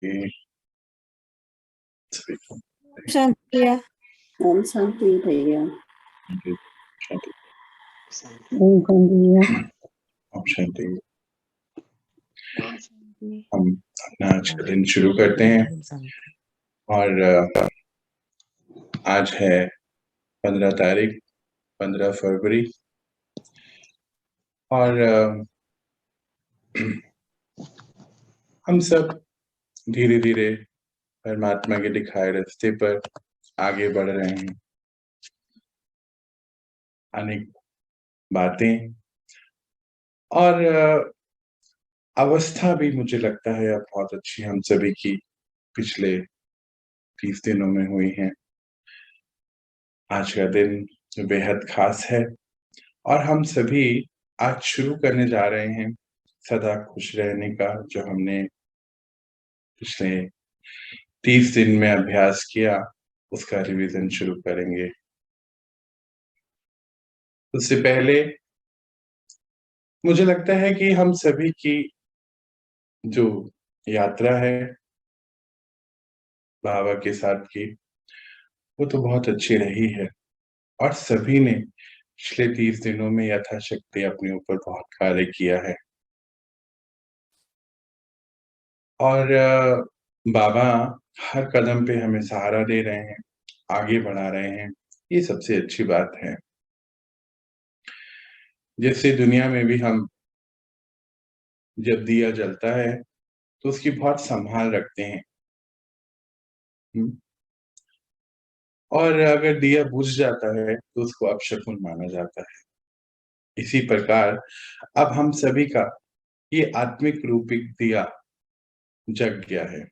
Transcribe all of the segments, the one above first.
ये सभी को शांति भैया। ओम शांति भैया। शांति। ओम शांति भैया। ओम शांति। हम अपना आज का दिन शुरू करते हैं और आज है 15 फरवरी और हम सब धीरे धीरे परमात्मा के दिखाए रास्ते पर आगे बढ़ रहे हैं। अनेक बातें और अवस्था भी मुझे लगता है अब बहुत अच्छी हम सभी की पिछले 30 दिनों में हुई है। आज का दिन बेहद खास है और हम सभी आज शुरू करने जा रहे हैं सदा खुश रहने का, जो हमने पिछले 30 दिन में अभ्यास किया उसका रिवीजन शुरू करेंगे। उससे पहले मुझे लगता है कि हम सभी की जो यात्रा है बाबा के साथ की, वो तो बहुत अच्छी रही है और सभी ने पिछले 30 दिनों में यथाशक्ति अपने ऊपर बहुत कार्य किया है और बाबा हर कदम पे हमें सहारा दे रहे हैं, आगे बढ़ा रहे हैं। ये सबसे अच्छी बात है। जैसे दुनिया में भी हम जब दिया जलता है तो उसकी बहुत संभाल रखते हैं और अगर दिया बुझ जाता है तो उसको अपशकुन माना जाता है। इसी प्रकार अब हम सभी का ये आत्मिक रूपी दिया जग गया है।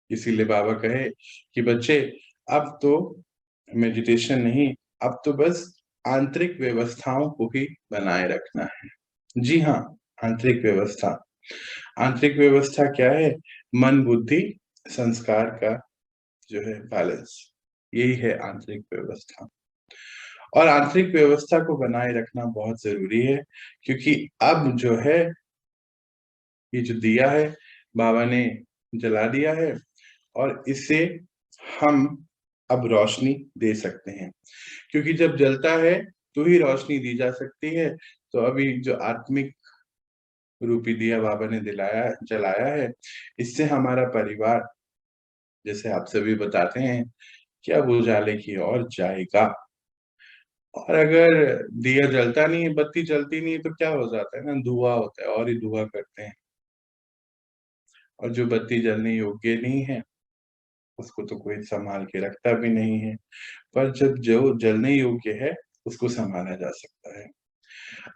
इसीलिए बाबा कहे कि बच्चे अब तो मेडिटेशन नहीं, अब तो बस आंतरिक व्यवस्थाओं को ही बनाए रखना है। जी हाँ, आंतरिक व्यवस्था। आंतरिक व्यवस्था क्या है? मन बुद्धि संस्कार का जो है बैलेंस, यही है आंतरिक व्यवस्था। और आंतरिक व्यवस्था को बनाए रखना बहुत जरूरी है, क्योंकि अब जो है ये जो दिया है बाबा ने जला दिया है और इससे हम अब रोशनी दे सकते हैं, क्योंकि जब जलता है तो ही रोशनी दी जा सकती है। तो अभी जो आत्मिक रूपी दिया बाबा ने जलाया है, इससे हमारा परिवार, जैसे आप सभी बताते हैं, कि अब उजाले की ओर जाएगा। और अगर दिया जलता नहीं है, बत्ती जलती नहीं है, तो क्या हो जाता है ना, धुआं होता है और ही धुआं करते हैं। और जो बत्ती जलने योग्य नहीं है उसको तो कोई संभाल के रखता भी नहीं है, पर जब जो जलने योग्य है उसको संभाला जा सकता है।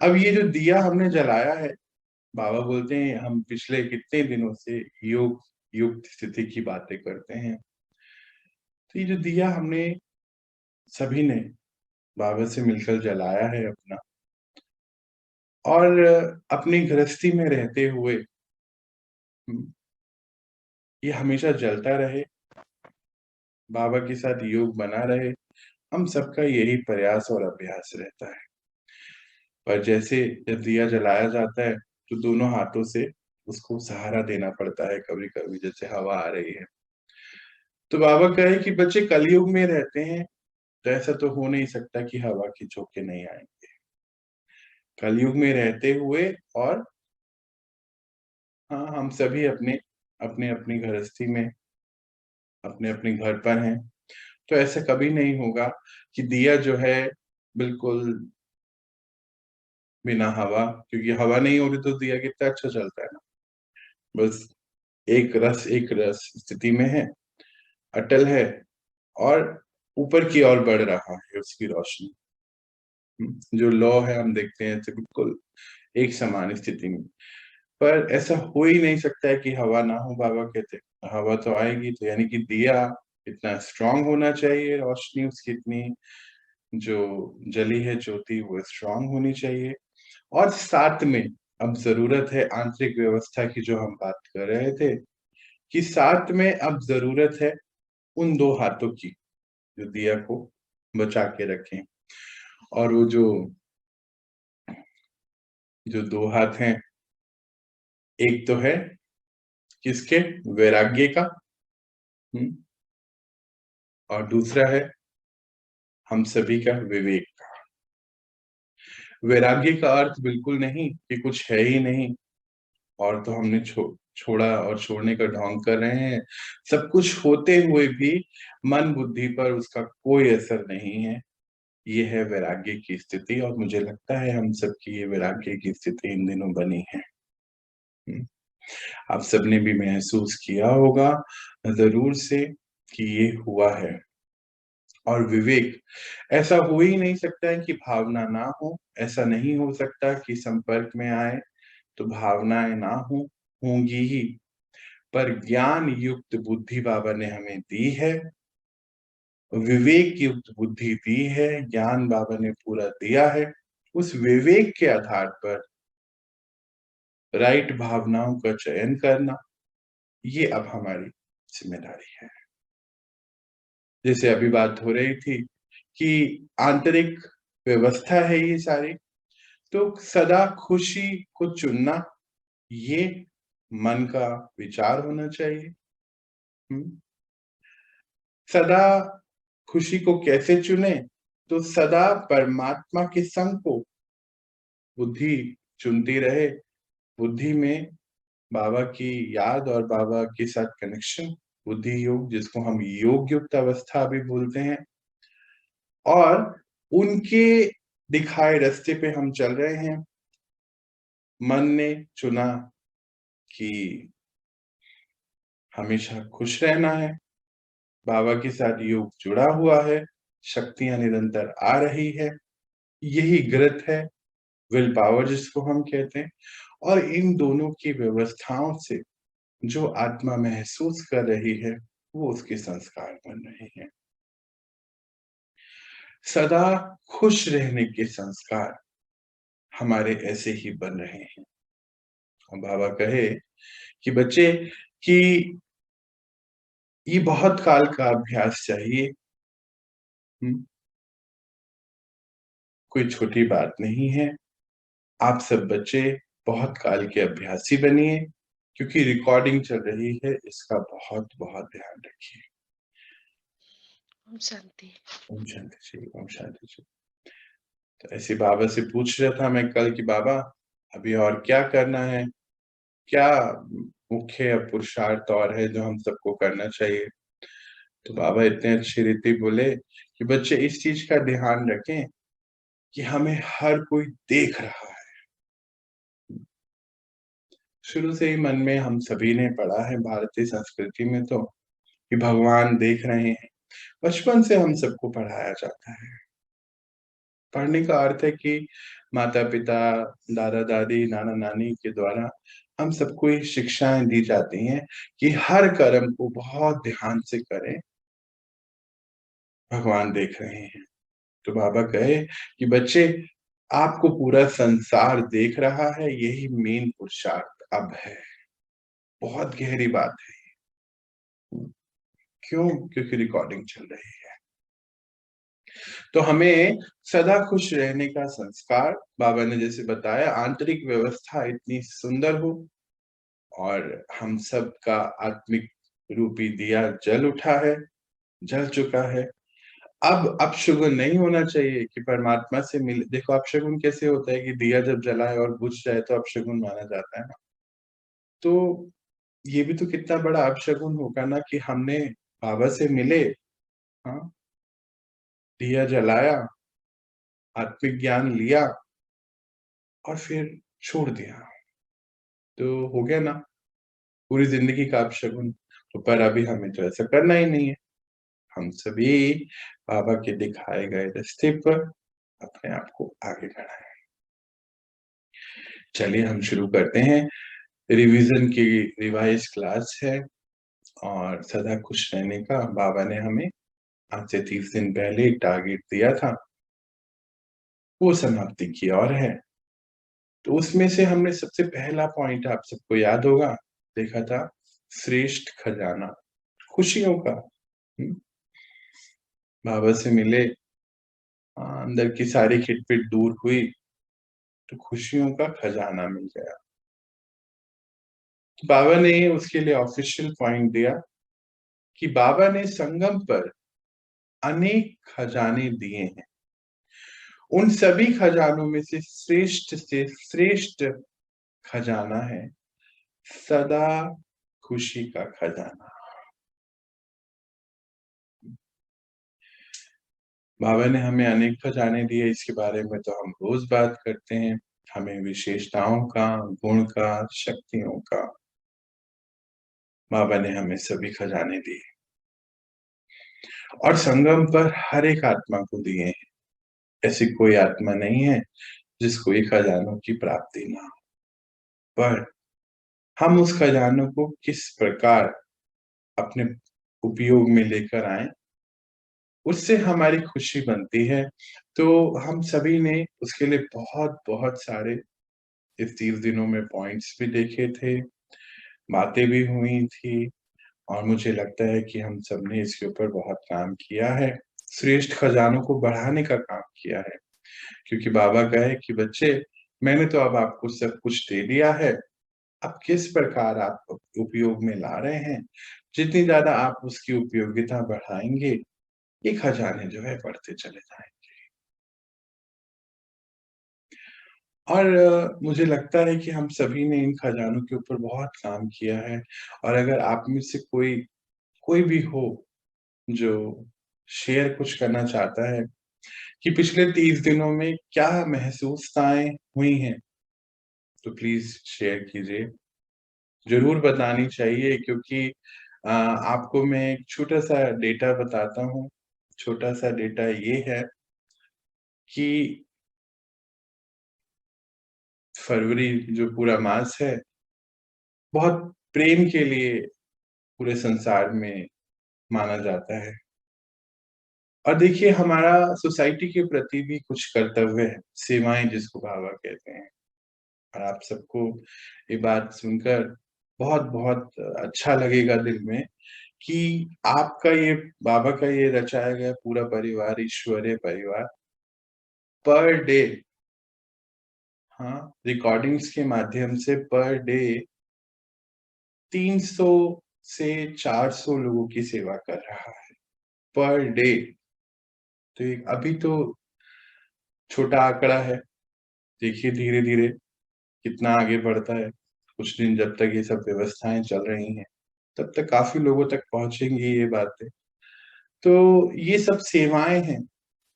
अब ये जो दिया हमने जलाया है, बाबा बोलते हैं हम पिछले कितने दिनों से योग युक्त स्थिति की बातें करते हैं। तो ये जो दिया हमने सभी ने बाबा से मिलकर जलाया है अपना, और अपनी गृहस्थी में रहते हुए ये हमेशा जलता रहे, बाबा के साथ योग बना रहे, हम सबका यही प्रयास और अभ्यास रहता है। पर जैसे जब दिया जलाया जाता है तो दोनों हाथों से उसको सहारा देना पड़ता है, कभी कभी जैसे हवा आ रही है। तो बाबा कहे कि बच्चे कलयुग में रहते हैं, तो ऐसा तो हो नहीं सकता कि हवा के झोंके नहीं आएंगे। कलयुग में रहते हुए और हाँ, हम सभी अपने अपने अपनी गृहस्थी में अपने अपने घर पर हैं, तो ऐसा कभी नहीं होगा कि दिया जो है बिल्कुल बिना हवा, क्योंकि हवा नहीं हो रही तो दिया कितना अच्छा चलता है ना। बस एक रस स्थिति में है, अटल है और ऊपर की ओर बढ़ रहा है उसकी रोशनी। जो लौ है हम देखते हैं तो बिल्कुल एक समान स्थिति में। पर ऐसा हो ही नहीं सकता है कि हवा ना हो। बाबा कहते हवा तो आएगी, तो यानी कि दिया इतना स्ट्रांग होना चाहिए, रोशनी उसकी इतनी जो जली है ज्योति वो स्ट्रांग होनी चाहिए। और साथ में अब जरूरत है आंतरिक व्यवस्था की, जो हम बात कर रहे थे, कि साथ में अब जरूरत है उन दो हाथों की जो दिया को बचा के रखें। और वो जो दो हाथ हैं, एक तो है किसके? वैराग्य का। और दूसरा है हम सभी का विवेक का। वैराग्य का अर्थ बिल्कुल नहीं कि कुछ है ही नहीं और तो हमने छोड़ा और छोड़ने का ढोंग कर रहे हैं। सब कुछ होते हुए भी मन बुद्धि पर उसका कोई असर नहीं है। ये है वैराग्य की स्थिति और मुझे लगता है हम सबकी ये वैराग्य की स्थिति इन दिनों बनी है। आप सबने भी महसूस किया होगा जरूर से कि ये हुआ है। और विवेक, ऐसा हो ही नहीं सकता है कि भावना ना हो, ऐसा नहीं हो सकता कि संपर्क में आए तो भावनाएं ना होंगी ही। पर ज्ञान युक्त बुद्धि बाबा ने हमें दी है, विवेक युक्त बुद्धि दी है, ज्ञान बाबा ने पूरा दिया है। उस विवेक के आधार पर राइट भावनाओं का चयन करना, ये अब हमारी जिम्मेदारी है। जैसे अभी बात हो रही थी कि आंतरिक व्यवस्था है ये सारी, तो सदा खुशी को चुनना ये मन का विचार होना चाहिए। सदा खुशी को कैसे चुने? तो सदा परमात्मा के संग को बुद्धि चुनती रहे। बुद्धि में बाबा की याद और बाबा के साथ कनेक्शन, बुद्धि योग, जिसको हम योग युक्त अवस्था भी बोलते हैं। और उनके दिखाए रास्ते पे हम चल रहे हैं। मन ने चुना कि हमेशा खुश रहना है, बाबा के साथ योग जुड़ा हुआ है, शक्तियां निरंतर आ रही है, यही ग्रत है, विल पावर जिसको हम कहते हैं। और इन दोनों की व्यवस्थाओं से जो आत्मा महसूस कर रही है वो उसके संस्कार बन रहे हैं। सदा खुश रहने के संस्कार हमारे ऐसे ही बन रहे हैं। और बाबा कहे कि बच्चे कि ये बहुत काल का अभ्यास चाहिए। कोई छोटी बात नहीं है। आप सब बच्चे बहुत काल के अभ्यासी बनिए, क्योंकि रिकॉर्डिंग चल रही है, इसका बहुत बहुत ध्यान रखिए। ओम शांति। ओम शांति जी, ओम शांति जी। तो ऐसे बाबा से पूछ रहा था मैं कल कि बाबा अभी और क्या करना है, क्या मुख्य पुरुषार्थ और है जो हम सबको करना चाहिए? तो बाबा इतने अच्छी रीति बोले कि बच्चे इस चीज का ध्यान रखें कि हमें हर कोई देख रहा है। शुरू से ही मन में हम सभी ने पढ़ा है भारतीय संस्कृति में तो कि भगवान देख रहे हैं। बचपन से हम सबको पढ़ाया जाता है। पढ़ने का अर्थ है कि माता पिता, दादा दादी, नाना नानी के द्वारा हम सबको ये शिक्षाएं दी जाती हैं कि हर कर्म को बहुत ध्यान से करें, भगवान देख रहे हैं। तो बाबा कहे कि बच्चे आपको पूरा संसार देख रहा है, यही मेन पुरुषार्थ अब है। बहुत गहरी बात है। क्यों? क्योंकि रिकॉर्डिंग चल रही है। तो हमें सदा खुश रहने का संस्कार, बाबा ने जैसे बताया, आंतरिक व्यवस्था इतनी सुंदर हो और हम सब का आत्मिक रूपी दिया जल उठा है, जल चुका है। अब अपशगुन नहीं होना चाहिए कि परमात्मा से मिले। देखो अपशगुन कैसे होता है कि दिया जब जलाए और बुझ जाए तो अपशगुन माना जाता है ना। तो ये भी तो कितना बड़ा अपशगुन होगा ना कि हमने बाबा से मिले, हाँ, दिया जलाया, आत्मिक ज्ञान लिया और फिर छोड़ दिया, तो हो गया ना पूरी जिंदगी का अपशगुन। तो पर अभी हमें तो ऐसा करना ही नहीं है। हम सभी बाबा के दिखाए गए रास्ते पर अपने आप को आगे बढ़ाएं। चलिए हम शुरू करते हैं। रिवीजन की रिवाइज क्लास है और सदा खुश रहने का बाबा ने हमें आज से 30 दिन पहले एक टारगेट दिया था, वो समाप्ति की और है। तो उसमें से हमने सबसे पहला पॉइंट, आप सबको याद होगा, देखा था श्रेष्ठ खजाना, खुशियों का। बाबा से मिले, अंदर की सारी खिटपिट दूर हुई तो खुशियों का खजाना मिल गया। बाबा ने उसके लिए ऑफिशियल पॉइंट दिया कि बाबा ने संगम पर अनेक खजाने दिए हैं। उन सभी खजानों में से श्रेष्ठ खजाना है सदा खुशी का खजाना। बाबा ने हमें अनेक खजाने दिए, इसके बारे में तो हम रोज बात करते हैं। हमें विशेषताओं का, गुण का, शक्तियों का बाबा ने हमें सभी खजाने दिए और संगम पर हर एक आत्मा को दिए हैं। ऐसी कोई आत्मा नहीं है जिसको ये खजानों की प्राप्ति ना हो, पर हम उस खजानों को किस प्रकार अपने उपयोग में लेकर आए, उससे हमारी खुशी बनती है। तो हम सभी ने उसके लिए बहुत बहुत सारे इस 30 दिनों में पॉइंट्स भी देखे थे, बातें भी हुई थी और मुझे लगता है कि हम सबने इसके ऊपर बहुत काम किया है, श्रेष्ठ खजानों को बढ़ाने का काम किया है। क्योंकि बाबा कहे कि बच्चे, मैंने तो अब आपको सब कुछ दे दिया है, अब किस प्रकार आप उपयोग में ला रहे हैं। जितनी ज्यादा आप उसकी उपयोगिता बढ़ाएंगे, ये खजाने जो है बढ़ते चले जाएंगे। और मुझे लगता है कि हम सभी ने इन खजानों के ऊपर बहुत काम किया है। और अगर आप में से कोई भी हो जो शेयर कुछ करना चाहता है कि पिछले 30 दिनों में क्या महसूसताएं हुई हैं, तो प्लीज शेयर कीजिए। जरूर बतानी चाहिए, क्योंकि आपको मैं एक छोटा सा डेटा बताता हूँ। छोटा सा डेटा ये है कि फरवरी जो पूरा मास है, बहुत प्रेम के लिए पूरे संसार में माना जाता है। और देखिए, हमारा सोसाइटी के प्रति भी कुछ कर्तव्य है, सेवाएं जिसको बाबा कहते हैं। और आप सबको ये बात सुनकर बहुत बहुत अच्छा लगेगा दिल में कि आपका ये, बाबा का ये रचाया गया पूरा परिवार, ईश्वरीय परिवार, पर डे, हाँ, रिकॉर्डिंग्स के माध्यम से पर डे 300 से 400 लोगों की सेवा कर रहा है पर डे। तो अभी तो छोटा आंकड़ा है, देखिए धीरे धीरे कितना आगे बढ़ता है। कुछ दिन जब तक ये सब व्यवस्थाएं चल रही हैं, तब तक काफी लोगों तक पहुंचेंगी ये बातें। तो ये सब सेवाएं हैं।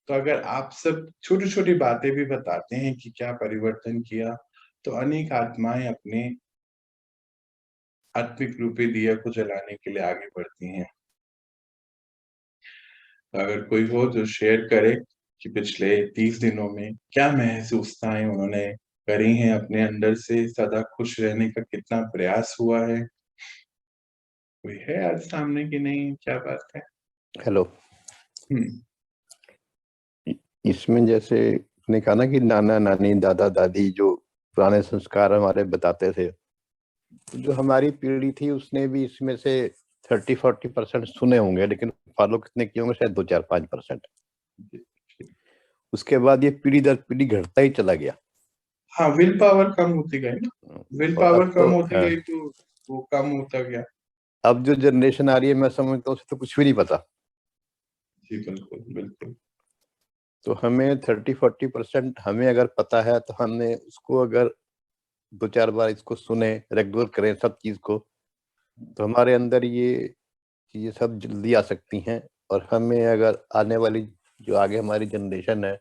तो अगर आप सब छोटी छोटी बातें भी बताते हैं कि क्या परिवर्तन किया, तो अनेक आत्माएं अपने आत्मिक रूपी दिया को जलाने के लिए आगे बढ़ती हैं। तो अगर कोई हो तो शेयर करे कि पिछले 30 दिनों में क्या महसूसताएं उन्होंने करी हैं, अपने अंदर से सदा खुश रहने का कितना प्रयास हुआ है। कोई है आज सामने की नहीं? क्या बात है? हेलो। इसमें जैसे ने कहा ना कि नाना नानी दादा दादी जो पुराने संस्कार हमारे बताते थे, जो हमारी पीढ़ी थी उसने भी इसमें से 30-40% सुने होंगे, लेकिन फॉलो कितने किए होंगे? शायद 2-4-5%। उसके बाद ये पीढ़ी दर पीढ़ी घटता ही चला गया। हाँ, विल पावर कम होती गई ना, विल पावर कम होती गई तो वो कम होता गया। अब जो जनरेशन आ रही है, मैं समझता हूँ उसे तो कुछ भी नहीं पता। जी बिल्कुल बिल्कुल। तो हमें 30-40% हमें अगर पता है, तो हमने उसको अगर 2-4 बार इसको सुने, रेगुलर करें सब चीज को, तो हमारे अंदर ये चीजें सब जल्दी आ सकती हैं। और हमें अगर आने वाली जो आगे हमारी जनरेशन है,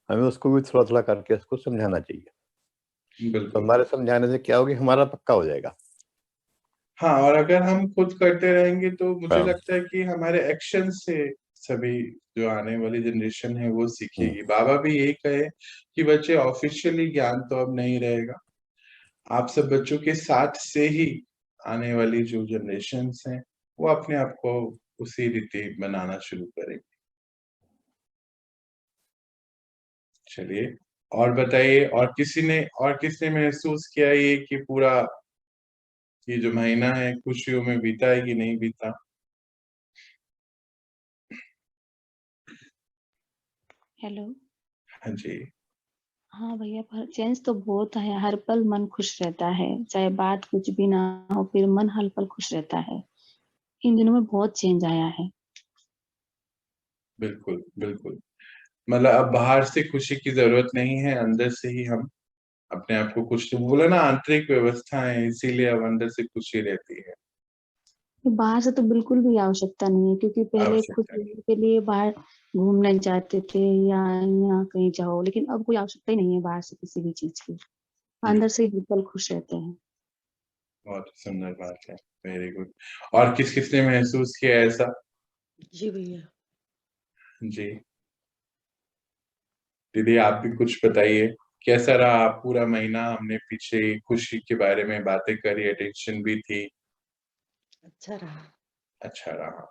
हमें उसको भी थोड़ा थोड़ा करके उसको समझाना चाहिए। तो हमारे समझाने से क्या होगी, हमारा पक्का हो जाएगा। हाँ, और अगर हम खुद करते रहेंगे तो मुझे लगता है कि हमारे एक्शन से सभी जो आने वाली जनरेशन है वो सीखेगी। बाबा भी यही कहे कि बच्चे, ऑफिशियली ज्ञान तो अब नहीं रहेगा, आप सब बच्चों के साथ से ही आने वाली जो जनरेशन हैं वो अपने आप को उसी रीति बनाना शुरू करेंगे। चलिए, और बताइए, और किसने महसूस किया ये कि पूरा ये जो महीना है खुशियों में बीता है कि नहीं बीता? हेलो। हाँ जी। हाँ भैया, पर चेंज तो बहुत है, हर पल मन खुश रहता है, चाहे बात कुछ भी ना हो, फिर मन हर पल खुश रहता है। इन दिनों में बहुत चेंज आया है। बिल्कुल, बिल्कुल। मतलब अब बाहर से खुशी की ज़रूरत नहीं है, अंदर से ही हम अपने आप को खुश बोला ना आंतरिक व्यवस्था है, इसीलिए अब अंदर से खुशी रहती है। बाहर से तो बिल्कुल भी आवश्यकता नहीं है, क्योंकि पहले खुश आवश्यकता होने के लिए बाहर घूमने जाते थे या यहाँ कहीं जाओ, लेकिन अब कोई आवश्यकता ही नहीं है बाहर से किसी भी चीज की। नहीं। अंदर से ही बिल्कुल खुश रहते हैं। बहुत सुंदर बात है, वेरी गुड। और किस-किसने महसूस किया ऐसा? जी भैया। जी। दीदी आप भी कुछ बताइए, कैसा रहा पूरा महीना? हमने पीछे खुशी के बारे में बातें करी, टेंशन भी थी, अच्छा रहा। अच्छा रहा,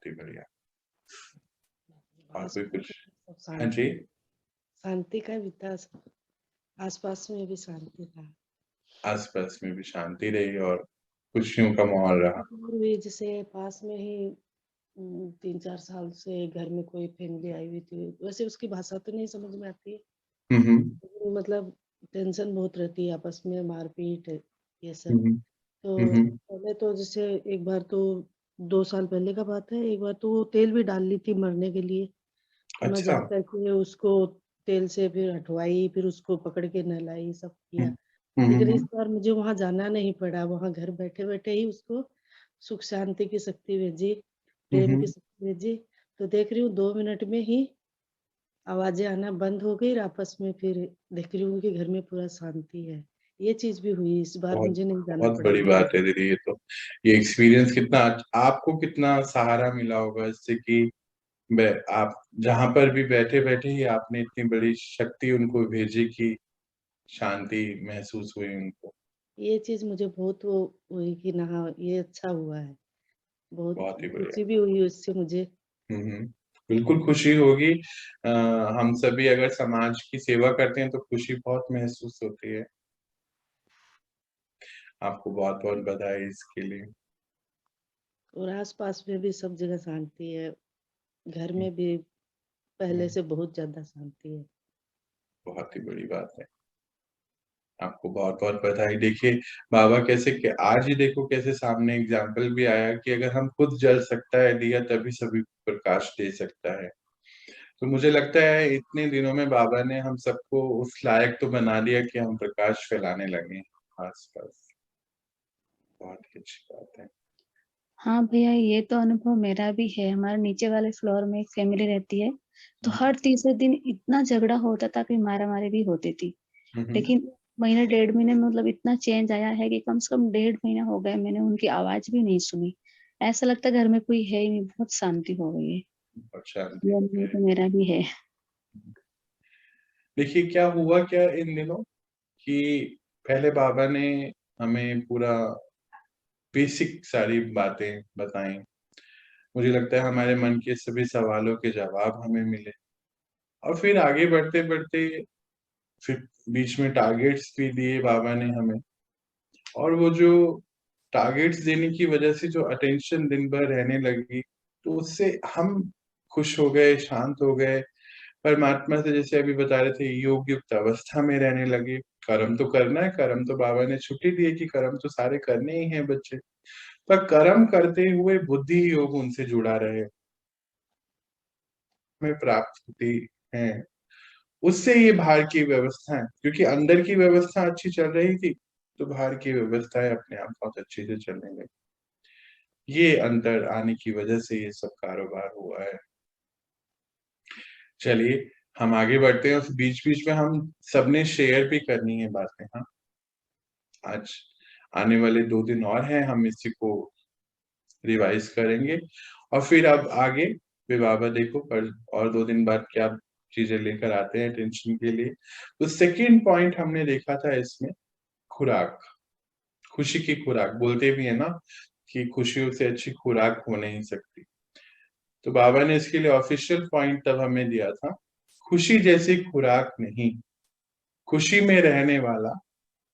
जी बढ़िया। और कोई आस-पास कुछ? में सब हाँ जी, शांति का भी था, आस-पास में भी शांति था। आस-पास में भी शांति रही और खुशियों का माहौल रहा। और भी जैसे पास में ही 3-4 साल से घर में कोई फैमिली आई हुई थी, वैसे उसकी भाषा तो नहीं समझ में आती, हुँ, हुँ। मतलब टेंशन बहुत रहती है आपस में, मारपीट ये हुँ, सब। हुँ। हुँ, तो हुँ। पहले तो जैसे एक बार तो 2 साल पहले का बात है, एक बार तो वो तेल भी डाल ली थी मरने के लिए। तो मैं अच्छा। जा करके उसको तेल से फिर हटवाई, फिर उसको पकड़ के नहलाई, सब हुँ। किया। हुँ, हुँ, लेकिन इस हुँ। बार मुझे वहाँ जाना नहीं पड़ा, वहाँ घर बैठे-बैठे ही उसको सुख शांति की शक्ति भेजी, हुँ, प्रेम की हुँ। शक्ति भेजी। तो देख रही हूँ 2 मिनट में ही आवाज़ें आना बंद हो गई और आपस में फिर देख रही हूँ कि घर में पूरा शांति है। ये चीज़ भी हुई, इस बार बहुत मुझे नहीं जाना बहुत पड़ा बड़ी घर। बात है दीदी ये तो। ये एक्सपीरियंस कितना आपको कितना सहारा मिला होगा इससे कि ब आप जहाँ पर भी बैठे-बैठे ही आपने इतनी बड़ी शक्ति उनको भेजी कि शांति महसूस हुई उनको। ये चीज़ मुझे बहुत वो हुई कि ना हाँ, ये अच्छा हुआ है। बहुत बहुत ही बढ़िया। खुशी भी हुई उससे मुझे। हुँ, हुँ। बिल्कुल खुशी होगी। हम सभी अगर समाज की सेवा करते हैं तो खुशी बहुत महसूस होती है। आपको बहुत-बहुत बधाई इसके लिए। और आस-पास में भी सब जगह शांति है। घर हुँ, में भी पहले हुँ। से बहुत ज़्यादा शांति है। बहुत ही बड़ी बात है। आपको बहुत-बहुत बधाई। देखिए, बाबा कैसे क आज ही देखो कैसे सामने एग्ज़ाम्पल भी आया कि अगर हम खुद जल सकता है दिया तभी सभी को प्रकाश दे सकता है। तो मुझे लगता है इतने दिनों में बाबा ने हम सबको उस लायक तो बना दिया कि हम प्रकाश फैलाने लगे आस-पास। बहुत ही अच्छी बात है। हाँ भैया, ये तो अनुभव मेरा भी है। हमारे नीचे वाले फ्लोर में एक फैमिली रहती है, तो हुँ, हर तीसरे दिन इतना झगड़ा होता था कि मारा-मारी भी होती थी। हुँ, हुँ। लेकिन महीने डेढ़ महीने में मतलब इतना चेंज आया है कि कम से कम 1.5 महीना हो गया, मैंने उनकी आवाज़ भी नहीं सुनी। ऐसा लगता है घर में कोई है ही नहीं, बहुत शांति हो गई है। बहुत शांति ये हो अनुभव गया तो मेरा भी है। है। देखिए क्या हुआ क्या इन दिनों कि पहले बाबा ने हमें पूरा बेसिक सारी बातें बताई। मुझे लगता है हमारे मन के सभी सवालों के जवाब हमें मिले और फिर आगे बढ़ते-बढ़ते फिर बीच में टारगेट्स भी दिए बाबा ने हमें और वो जो टारगेट्स देने की वजह से जो अटेंशन दिन भर रहने लगी, तो उससे हम खुश हो गए, शांत हो गए। परमात्मा से जैसे अभी बता रहे थे योग युक्त अवस्था में रहने लगे। कर्म तो करना है, कर्म तो बाबा ने छुट्टी दी है कि कर्म तो सारे करने ही हैं बच्चे। पर कर्म करते हुए बुद्धि योग उनसे जुड़ा रहे, हमें प्राप्त होती है। उससे ये बाहर की व्यवस्था है क्योंकि अंदर की व्यवस्था अच्छी चल रही थी, तो बाहर की व्यवस्थाएँ अपने आप बहुत अच्छे से चलने लगी। ये अंतर आने की वजह से ये सब कारोबार हुआ है। चलिए, हम आगे बढ़ते हैं, उस बीच-बीच में हम सबने शेयर भी करनी है बातें, हाँ। आज आने वाले 2 दिन और हैं, हम इसी को रिवाइज़ करेंगे और फिर अब आगे फिर बाबा देखो कल और 2 दिन बाद क्या चीज़ें लेकर आते हैं टेंशन के लिए। तो सेकंड पॉइंट हमने देखा था इसमें खुराक, खुशी की खुराक। बोलते भी हैं ना कि खुशियों से अच्छी खुराक हो नहीं सकती। तो बाबा ने इसके लिए ऑफ़िशियल पॉइंट तब हमें दिया था, खुशी जैसी खुराक नहीं, खुशी में रहने वाला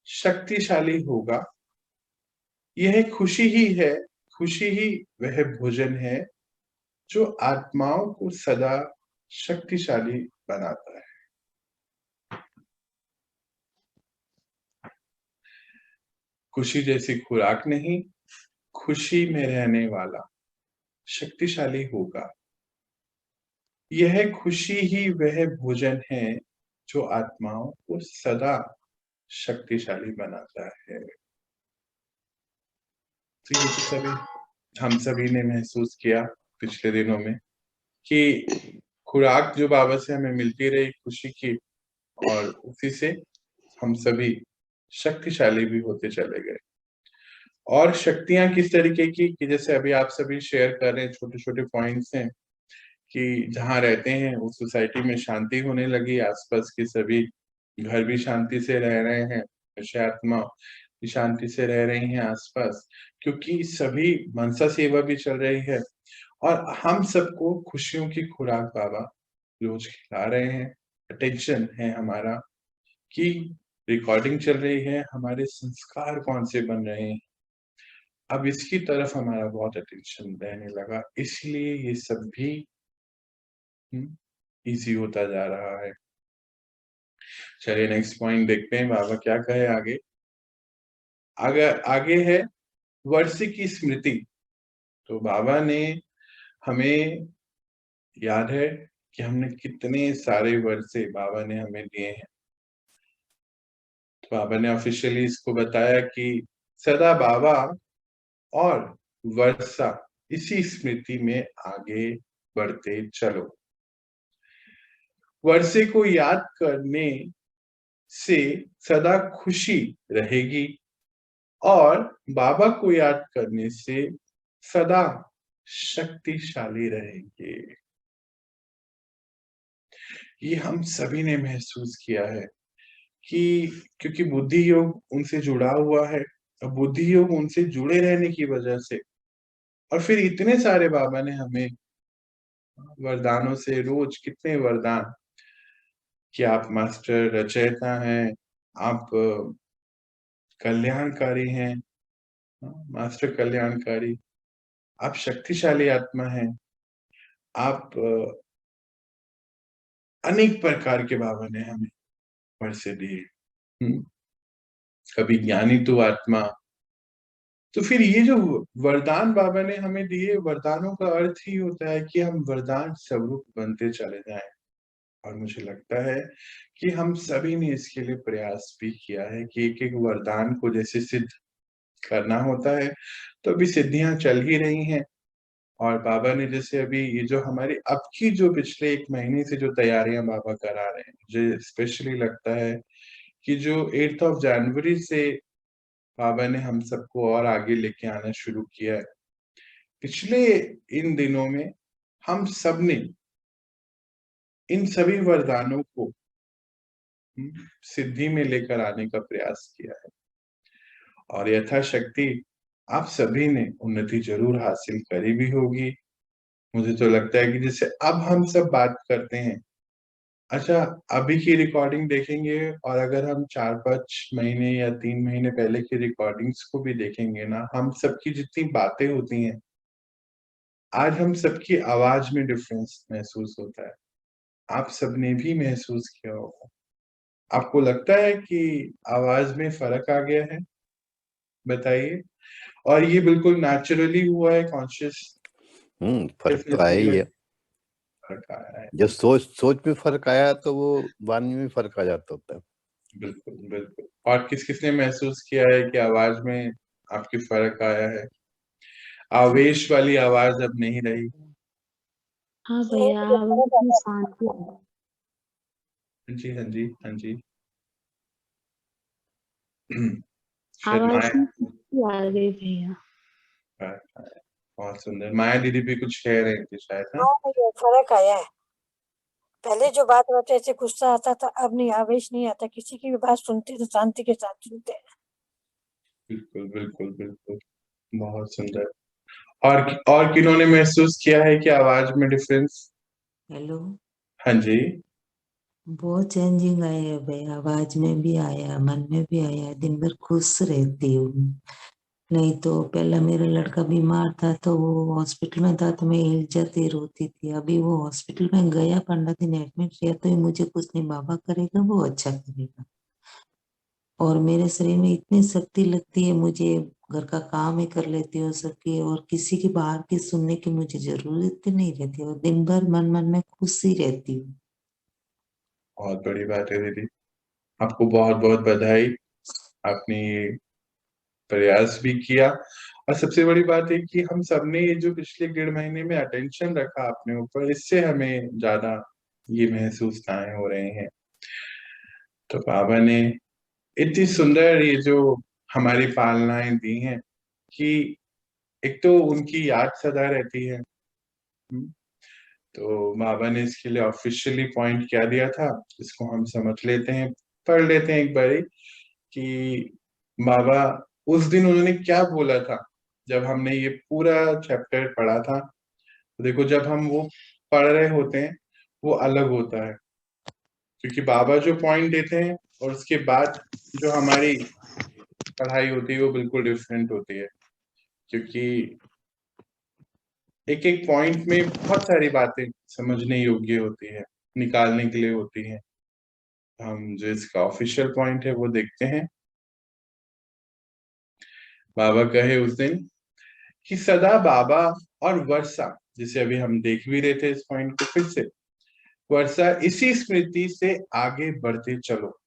शक्तिशाली होगा। यह खुशी ही है, खुशी ही वह भोजन है जो आत्माओं को सदा शक्तिशाली बनाता है। खुशी जैसी खुराक नहीं, खुशी में रहने वाला शक्तिशाली होगा। यह खुशी ही वह भोजन है जो आत्माओं को सदा शक्तिशाली बनाता है। तो ये तो सभी हम सभी ने महसूस किया पिछले दिनों में कि खुराक जो बाबा से हमें मिलती रही खुशी की, और उसी से हम सभी शक्तिशाली भी होते चले गए। और शक्तियां किस तरीके की कि जैसे अभी आप सभी शेयर कर रहे हैं, छोटे-छोटे पॉइंट्स हैं कि जहाँ रहते हैं उस सोसाइटी में शांति होने लगी, आसपास के सभी घर भी शांति से रह रहे हैं, वैसे आत्मा भी शांति से रह रही हैं आसपास, क्योंकि सभी मनसा सेवा भी चल रही है और हम सबको खुशियों की खुराक बाबा रोज खिला रहे हैं। अटेंशन है हमारा कि रिकॉर्डिंग चल रही है, हमारे संस्कार कौन से बन रहे हैं, अब इसकी तरफ हमारा बहुत अटेंशन रहने लगा, इसलिए ये सब भी इजी होता जा रहा है। चलिए नेक्स्ट पॉइंट देखते हैं बाबा क्या कहे आगे। आगे है वर्ष की स्मृति। तो बाबा ने हमें याद है कि हमने कितने सारे वर्षे बाबा ने हमें दिए हैं। तो बाबा ने ऑफिशियली इसको बताया कि सदा बाबा और वर्षा इसी स्मृति में आगे बढ़ते चलो। वर्षे को याद करने से सदा खुशी रहेगी और बाबा को याद करने से सदा शक्तिशाली रहेंगे। ये हम सभी ने महसूस किया है कि क्योंकि बुद्धि योग उनसे जुड़ा हुआ है, बुद्धि योग उनसे जुड़े रहने की वजह से, और फिर इतने सारे बाबा ने हमें वरदानों से, रोज कितने वरदान कि आप मास्टर रचयिता हैं, आप कल्याणकारी हैं, मास्टर कल्याणकारी, आप शक्तिशाली आत्मा हैं, आप अनेक प्रकार के बाबा ने हमें वर्षे दिए। कभी ज्ञानी तू आत्मा। तो फिर ये जो वरदान बाबा ने हमें दिए, वरदानों का अर्थ ही होता है कि हम वरदान स्वरूप बनते चले जाएं। और मुझे लगता है कि हम सभी ने इसके लिए प्रयास भी किया है कि एक एक वरदान को जैसे सिद्ध करना होता है, तो अभी सिद्धियां चल ही रही हैं। और बाबा ने जैसे अभी ये जो हमारी अब की जो पिछले 1 महीने से जो तैयारियां बाबा करा रहे हैं, मुझे स्पेशली लगता है कि जो 8th ऑफ जनवरी से बाबा ने हम सबको और आगे लेके आना शुरू किया है। पिछले इन दिनों में हम सब ने इन सभी वरदानों को सिद्धि में लेकर आने का प्रयास किया है और यथाशक्ति आप सभी ने उन्नति जरूर हासिल करी भी होगी। मुझे तो लगता है कि जैसे अब हम सब बात करते हैं, अच्छा अभी की रिकॉर्डिंग देखेंगे और अगर हम 4-5 महीने या 3 महीने पहले की रिकॉर्डिंग्स को भी देखेंगे ना, हम सबकी जितनी बातें होती हैं, आज हम सबकी आवाज में डिफरेंस महसूस होता है। आप सबने भी महसूस किया होगा। आपको लगता है कि आवाज में फर्क आ गया है? बताइए। और ये बिल्कुल नेचुरली हुआ है, कॉन्शियस फर्क तो आया ही है। फर्क आया है। जब सोच में फर्क आया तो वो वाणी में फर्क आ जाता होता है। बिल्कुल, बिल्कुल। और किस-किसने महसूस किया है कि आवाज में आपकी फर्क आया है? आवेश वाली आवाज अब नहीं रही। हाँ भैया, आवाज में शांति है। जी, हाँ जी, हाँ जी। शायद आवाज माया में शांति आ गई भैया। बहुत सुंदर। माया दीदी भी कुछ कह रही थी शायद, हाँ? हाँ भैया, फर्क आया है। पहले जो बात होते थे गुस्सा आता था, अब नहीं, आवेश नहीं आता। किसी की भी बात सुनते तो शांति के साथ सुनते हैं। बिल्कुल, बिल्कुल, बिल्कुल। बहुत सुंदर। और किन्होंने महसूस किया है कि आवाज में डिफरेंस? हेलो, हाँ जी। बहुत चेंजिंग आया है भैया, आवाज में भी आया, मन में भी आया, दिन भर खुश रहती हूँ। नहीं तो पहला मेरा लड़का बीमार था तो वो हॉस्पिटल में था तो मैं हिल जाती रोती थी। अभी वो हॉस्पिटल में गया, 15 दिन एडमिट किया, तो मुझे कुछ नहीं, बाबा करेगा वो अच्छा करेगा। और मेरे शरीर में इतनी शक्ति लगती है, मुझे घर का काम ही कर लेती हूँ सबकी, और किसी की बाहर की सुनने की मुझे जरूरत ही नहीं रहती, और दिन भर मन मन में खुश ही रहती हूँ। बहुत बड़ी बात है दीदी, आपको बहुत बहुत बधाई। आपने ये प्रयास भी किया, और सबसे बड़ी बात है कि हम सबने ये जो पिछले 1.5 महीने में अटेंशन रखा अपने ऊपर, इससे हमें ज्यादा ये महसूसताएं हो रहे हैं। तो बाबा ने इतनी सुंदर ये जो हमारी पालनाएं दी हैं कि एक तो उनकी याद सदा रहती है। तो बाबा ने इसके लिए ऑफिशियली पॉइंट क्या दिया था, इसको हम समझ लेते हैं, पढ़ लेते हैं एक बारी कि बाबा उस दिन उन्होंने क्या बोला था जब हमने ये पूरा चैप्टर पढ़ा था। तो देखो, जब हम वो पढ़ रहे होते हैं वो अलग होता है, क्योंकि बाबा जो पॉइंट देते हैं और उसके बाद जो हमारी पढ़ाई होती है वो बिल्कुल डिफरेंट होती है, क्योंकि एक एक पॉइंट में बहुत सारी बातें समझने योग्य होती है, निकालने के लिए होती है। हम जो इसका ऑफिशियल पॉइंट है वो देखते हैं। बाबा कहे उस दिन कि सदा बाबा और वर्षा, जिसे अभी हम देख भी रहे थे इस पॉइंट को फिर से, वर्षा इसी स्मृति से आगे बढ़ते चलो।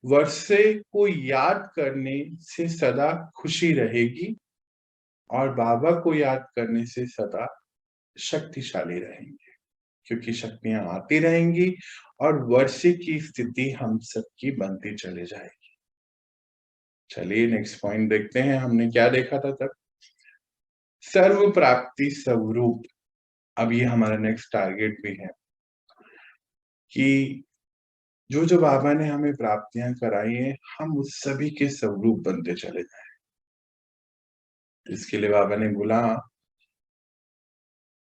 वर्षे को याद करने से सदा खुशी रहेगी और बाबा को याद करने से सदा शक्तिशाली रहेंगे, क्योंकि शक्तियां आती रहेंगी और वर्षे की स्थिति हम सबकी बनती चले जाएगी। चलिए नेक्स्ट पॉइंट देखते हैं, हमने क्या देखा था तब। सर्व प्राप्ति स्वरूप, अब ये हमारा नेक्स्ट टारगेट भी है कि जो जो बाबा ने हमें प्राप्तियां कराई है हम उस सभी के स्वरूप बनते चले जाएं। इसके लिए बाबा ने बोला,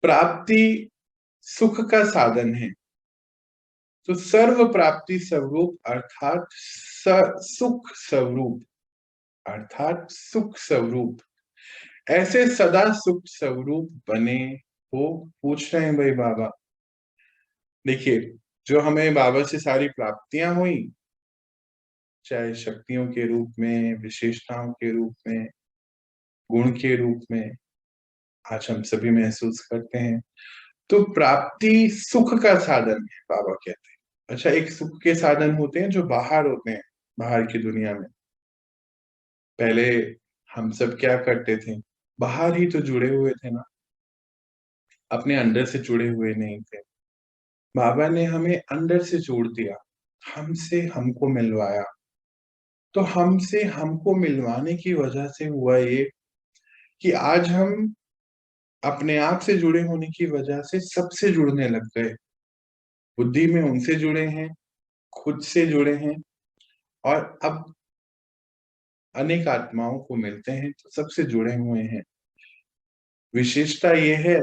प्राप्ति सुख का साधन है, तो सर्व प्राप्ति स्वरूप अर्थात सुख स्वरूप, अर्थात सुख स्वरूप, ऐसे सदा सुख स्वरूप बने हो। पूछ रहे हैं भाई बाबा। देखिए, जो हमें बाबा से सारी प्राप्तियां हुई, चाहे शक्तियों के रूप में, विशेषताओं के रूप में, गुण के रूप में, आज हम सभी महसूस करते हैं, तो प्राप्ति सुख का साधन है बाबा कहते हैं। अच्छा, एक सुख के साधन होते हैं जो बाहर होते हैं, बाहर की दुनिया में। पहले हम सब क्या करते थे, बाहर ही तो जुड़े हुए थे ना, अपने अंदर से जुड़े हुए नहीं थे। बाबा ने हमें अंदर से जोड़ दिया, हमसे हमको मिलवाया। तो हमसे हमको मिलवाने की वजह से हुआ ये कि आज हम अपने आप से जुड़े होने की वजह से सबसे जुड़ने लग गए। बुद्धि में उनसे जुड़े हैं, खुद से जुड़े हैं, और अब अनेक आत्माओं को मिलते हैं तो सबसे जुड़े हुए हैं। विशेषता यह है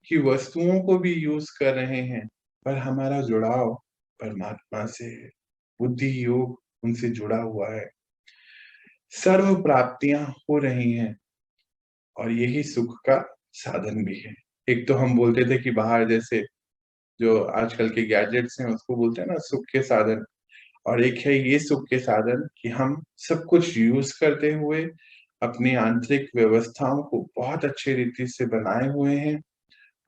कि वस्तुओं को भी यूज कर रहे हैं, पर हमारा जुड़ाव परमात्मा से है। बुद्धि योग उनसे जुड़ा हुआ है, सर्व प्राप्तियां हो रही हैं, और यही सुख का साधन भी है। एक तो हम बोलते थे कि बाहर जैसे जो आजकल के गैजेट्स हैं उसको बोलते हैं ना सुख के साधन, और एक है ये सुख के साधन कि हम सब कुछ यूज करते हुए अपनी आंतरिक व्यवस्थाओं को बहुत अच्छी रीति से बनाए हुए हैं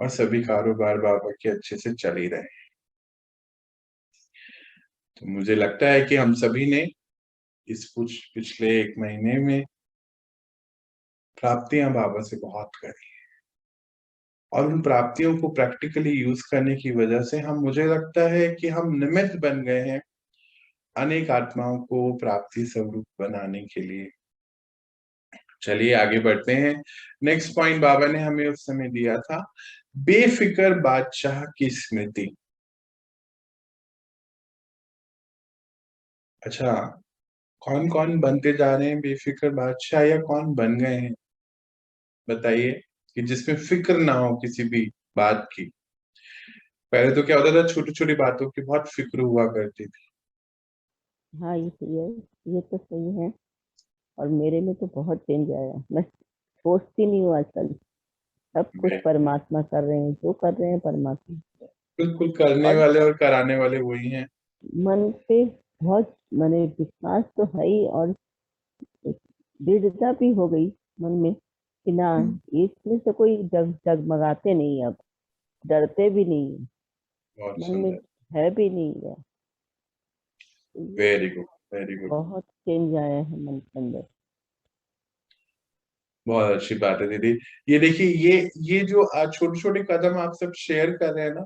और सभी कारोबार बाबा के अच्छे से चल ही रहे हैं। तो मुझे लगता है कि हम सभी ने इस पिछले 1 महीने में प्राप्तियां बाबा से बहुत करी, और उन प्राप्तियों को प्रैक्टिकली यूज करने की वजह से हम, मुझे लगता है कि हम निमित्त बन गए हैं अनेक आत्माओं को प्राप्ति स्वरूप बनाने के लिए। चलिए आगे बढ़ते हैं। नेक्स्ट पॉइंट बाबा ने हमें उस समय दिया था, बेफिक्र बादशाह की स्मृति। अच्छा, कौन कौन बनते जा रहे हैं बेफिक्र बादशाह, या कौन बन गए हैं बताइए, कि जिसमें फिक्र ना हो किसी भी बात की। पहले तो क्या होता था, छोटी छोटी बातों की बहुत फिक्र हुआ करती थी। हाँ ये सही है, ये तो सही है। और मेरे में तो बहुत चेंज आया, मैं सोचती नहीं हूँ आजकल, सब कुछ परमात्मा कर रहे हैं, जो कर रहे हैं परमात्मा। बिल्कुल, करने और वाले और कराने वाले वही हैं। मन पे बहुत मैंने विश्वास तो है ही, और दृढ़ता भी हो गई मन में कि ना, इसमें से कोई जगमगाते नहीं, अब डरते भी नहीं है, बहुत मन में सुंदर। है भी नहीं है। तो ये वेरी गुड, वेरी गुड। बहुत चेंज आया है मन के अंदर। बहुत अच्छी बात है दीदी। ये देखिए, ये जो छोटे छोटे कदम आप सब शेयर कर रहे हैं ना,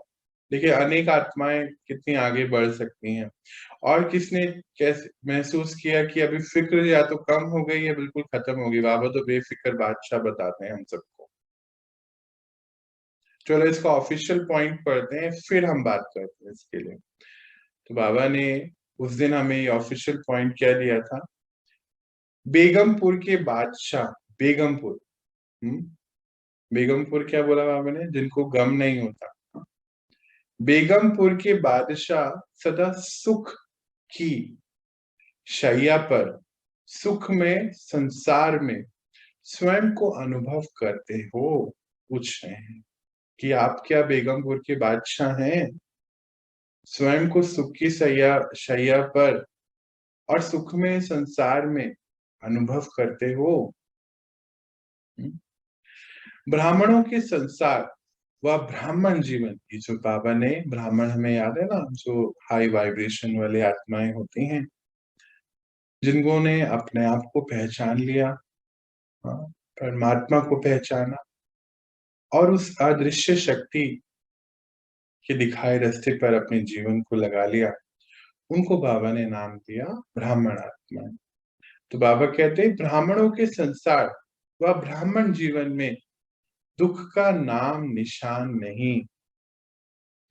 देखिए अनेक आत्माएं कितनी आगे बढ़ सकती हैं। और किसने कैसे महसूस किया कि अभी फिक्र या तो कम हो गई या बिल्कुल खत्म हो गई। बाबा तो बेफिक्र बादशाह बताते हैं हम सबको। चलो इसका ऑफिशियल पॉइंट पढ़ते हैं, फिर हम बात करते हैं इसके लिए। तो बाबा ने उस दिन हमें ये ऑफिशियल पॉइंट क्या दिया था? बेगमपुर के बादशाह, बेगमपुर, बेगमपुर क्या बोला बाबा ने? जिनको गम नहीं होता। बेगमपुर के बादशाह सदा सुख की शैया पर, सुख में, संसार में स्वयं को अनुभव करते हो। पूछ रहे हैं कि आप क्या बेगमपुर के बादशाह हैं? स्वयं को सुख की शैया पर और सुख में, संसार में अनुभव करते हो। ब्राह्मणों के संसार व ब्राह्मण जीवन की, जो बाबा ने ब्राह्मण, हमें याद है ना, जो हाई वाइब्रेशन वाले आत्माएं होती हैं, जिनको ने अपने आप को पहचान लिया, परमात्मा को पहचाना और उस अदृश्य शक्ति के दिखाए रास्ते पर अपने जीवन को लगा लिया, उनको बाबा ने नाम दिया ब्राह्मण आत्मा। तो बाबा कहते हैं ब्राह्मणों के संसार व ब्राह्मण जीवन में दुख का नाम निशान नहीं।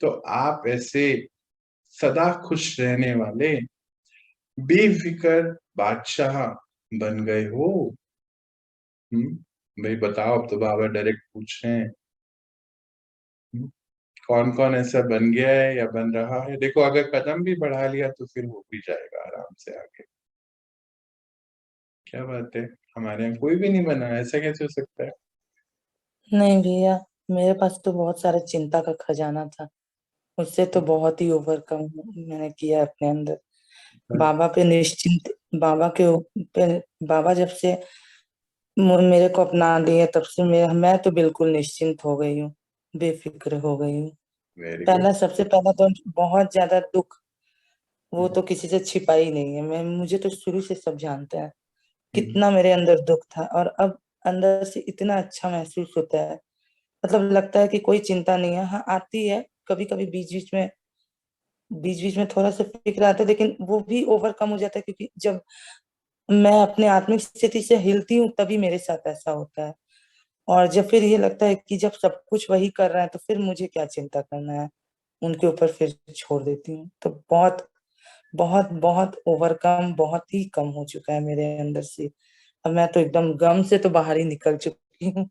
तो आप ऐसे सदा खुश रहने वाले बेफिक्र बादशाह बन गए हो। भाई बताओ, अब तो बाबा डायरेक्ट पूछ रहे हैं, कौन कौन ऐसा बन गया है या बन रहा है? देखो, अगर कदम भी बढ़ा लिया तो फिर हो भी जाएगा आराम से आगे। क्या बात है, हमारे यहाँ कोई भी नहीं बना, ऐसा कैसे हो सकता है? नहीं भैया, मेरे पास तो बहुत सारा चिंता का खजाना था, उससे तो बहुत ही ओवरकम मैंने किया अपने अंदर। बाबा पे निश्चिंत, पे बाबा जब से मेरे को अपना लिए, तब से मैं तो बिल्कुल निश्चिंत हो गई हूँ, बेफिक्र हो गई हूँ। Very good. पहला, सबसे पहला तो बहुत ज्यादा दुख, वो तो किसी से छिपा ही नहीं है। मुझे तो शुरू से सब जानते हैं कितना मेरे अंदर दुख था, और अब अंदर से इतना अच्छा महसूस होता है। मतलब लगता है कि कोई चिंता नहीं है। हाँ, आती है कभी कभी बीच बीच में थोड़ा सा फिक्र आता है, लेकिन वो भी ओवरकम हो जाता है, क्योंकि जब मैं अपने आत्मिक स्थिति से हिलती हूँ तभी मेरे साथ ऐसा होता है। और जब फिर ये लगता है कि जब सब कुछ वही कर रहा है तो फिर मुझे क्या चिंता करना है, उनके ऊपर फिर छोड़ देती हूँ। तो बहुत बहुत बहुत ओवरकम बहुत ही कम हो चुका है मेरे अंदर से। अब मैं तो एकदम गम से तो बाहर ही निकल चुकी हूँ।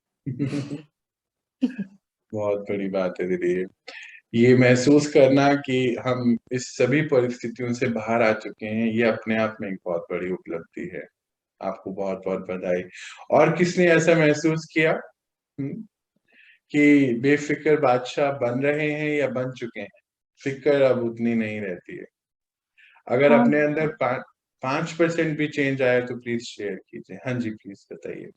बहुत बड़ी बात है दीदी। ये महसूस करना कि हम इस सभी परिस्थितियों से बाहर आ चुके हैं, ये अपने आप में एक बहुत बड़ी उपलब्धि है। आपको बहुत बहुत बधाई। और किसने ऐसा महसूस किया कि बेफिक्र बादशाह बन रहे हैं या बन चुके हैं? फिक्र अब उतनी नहीं रहती है। अगर हाँ अपने अंदर 5% भी चेंज आया तो प्लीज शेयर कीजिए। हाँ जी, प्लीज बताइए।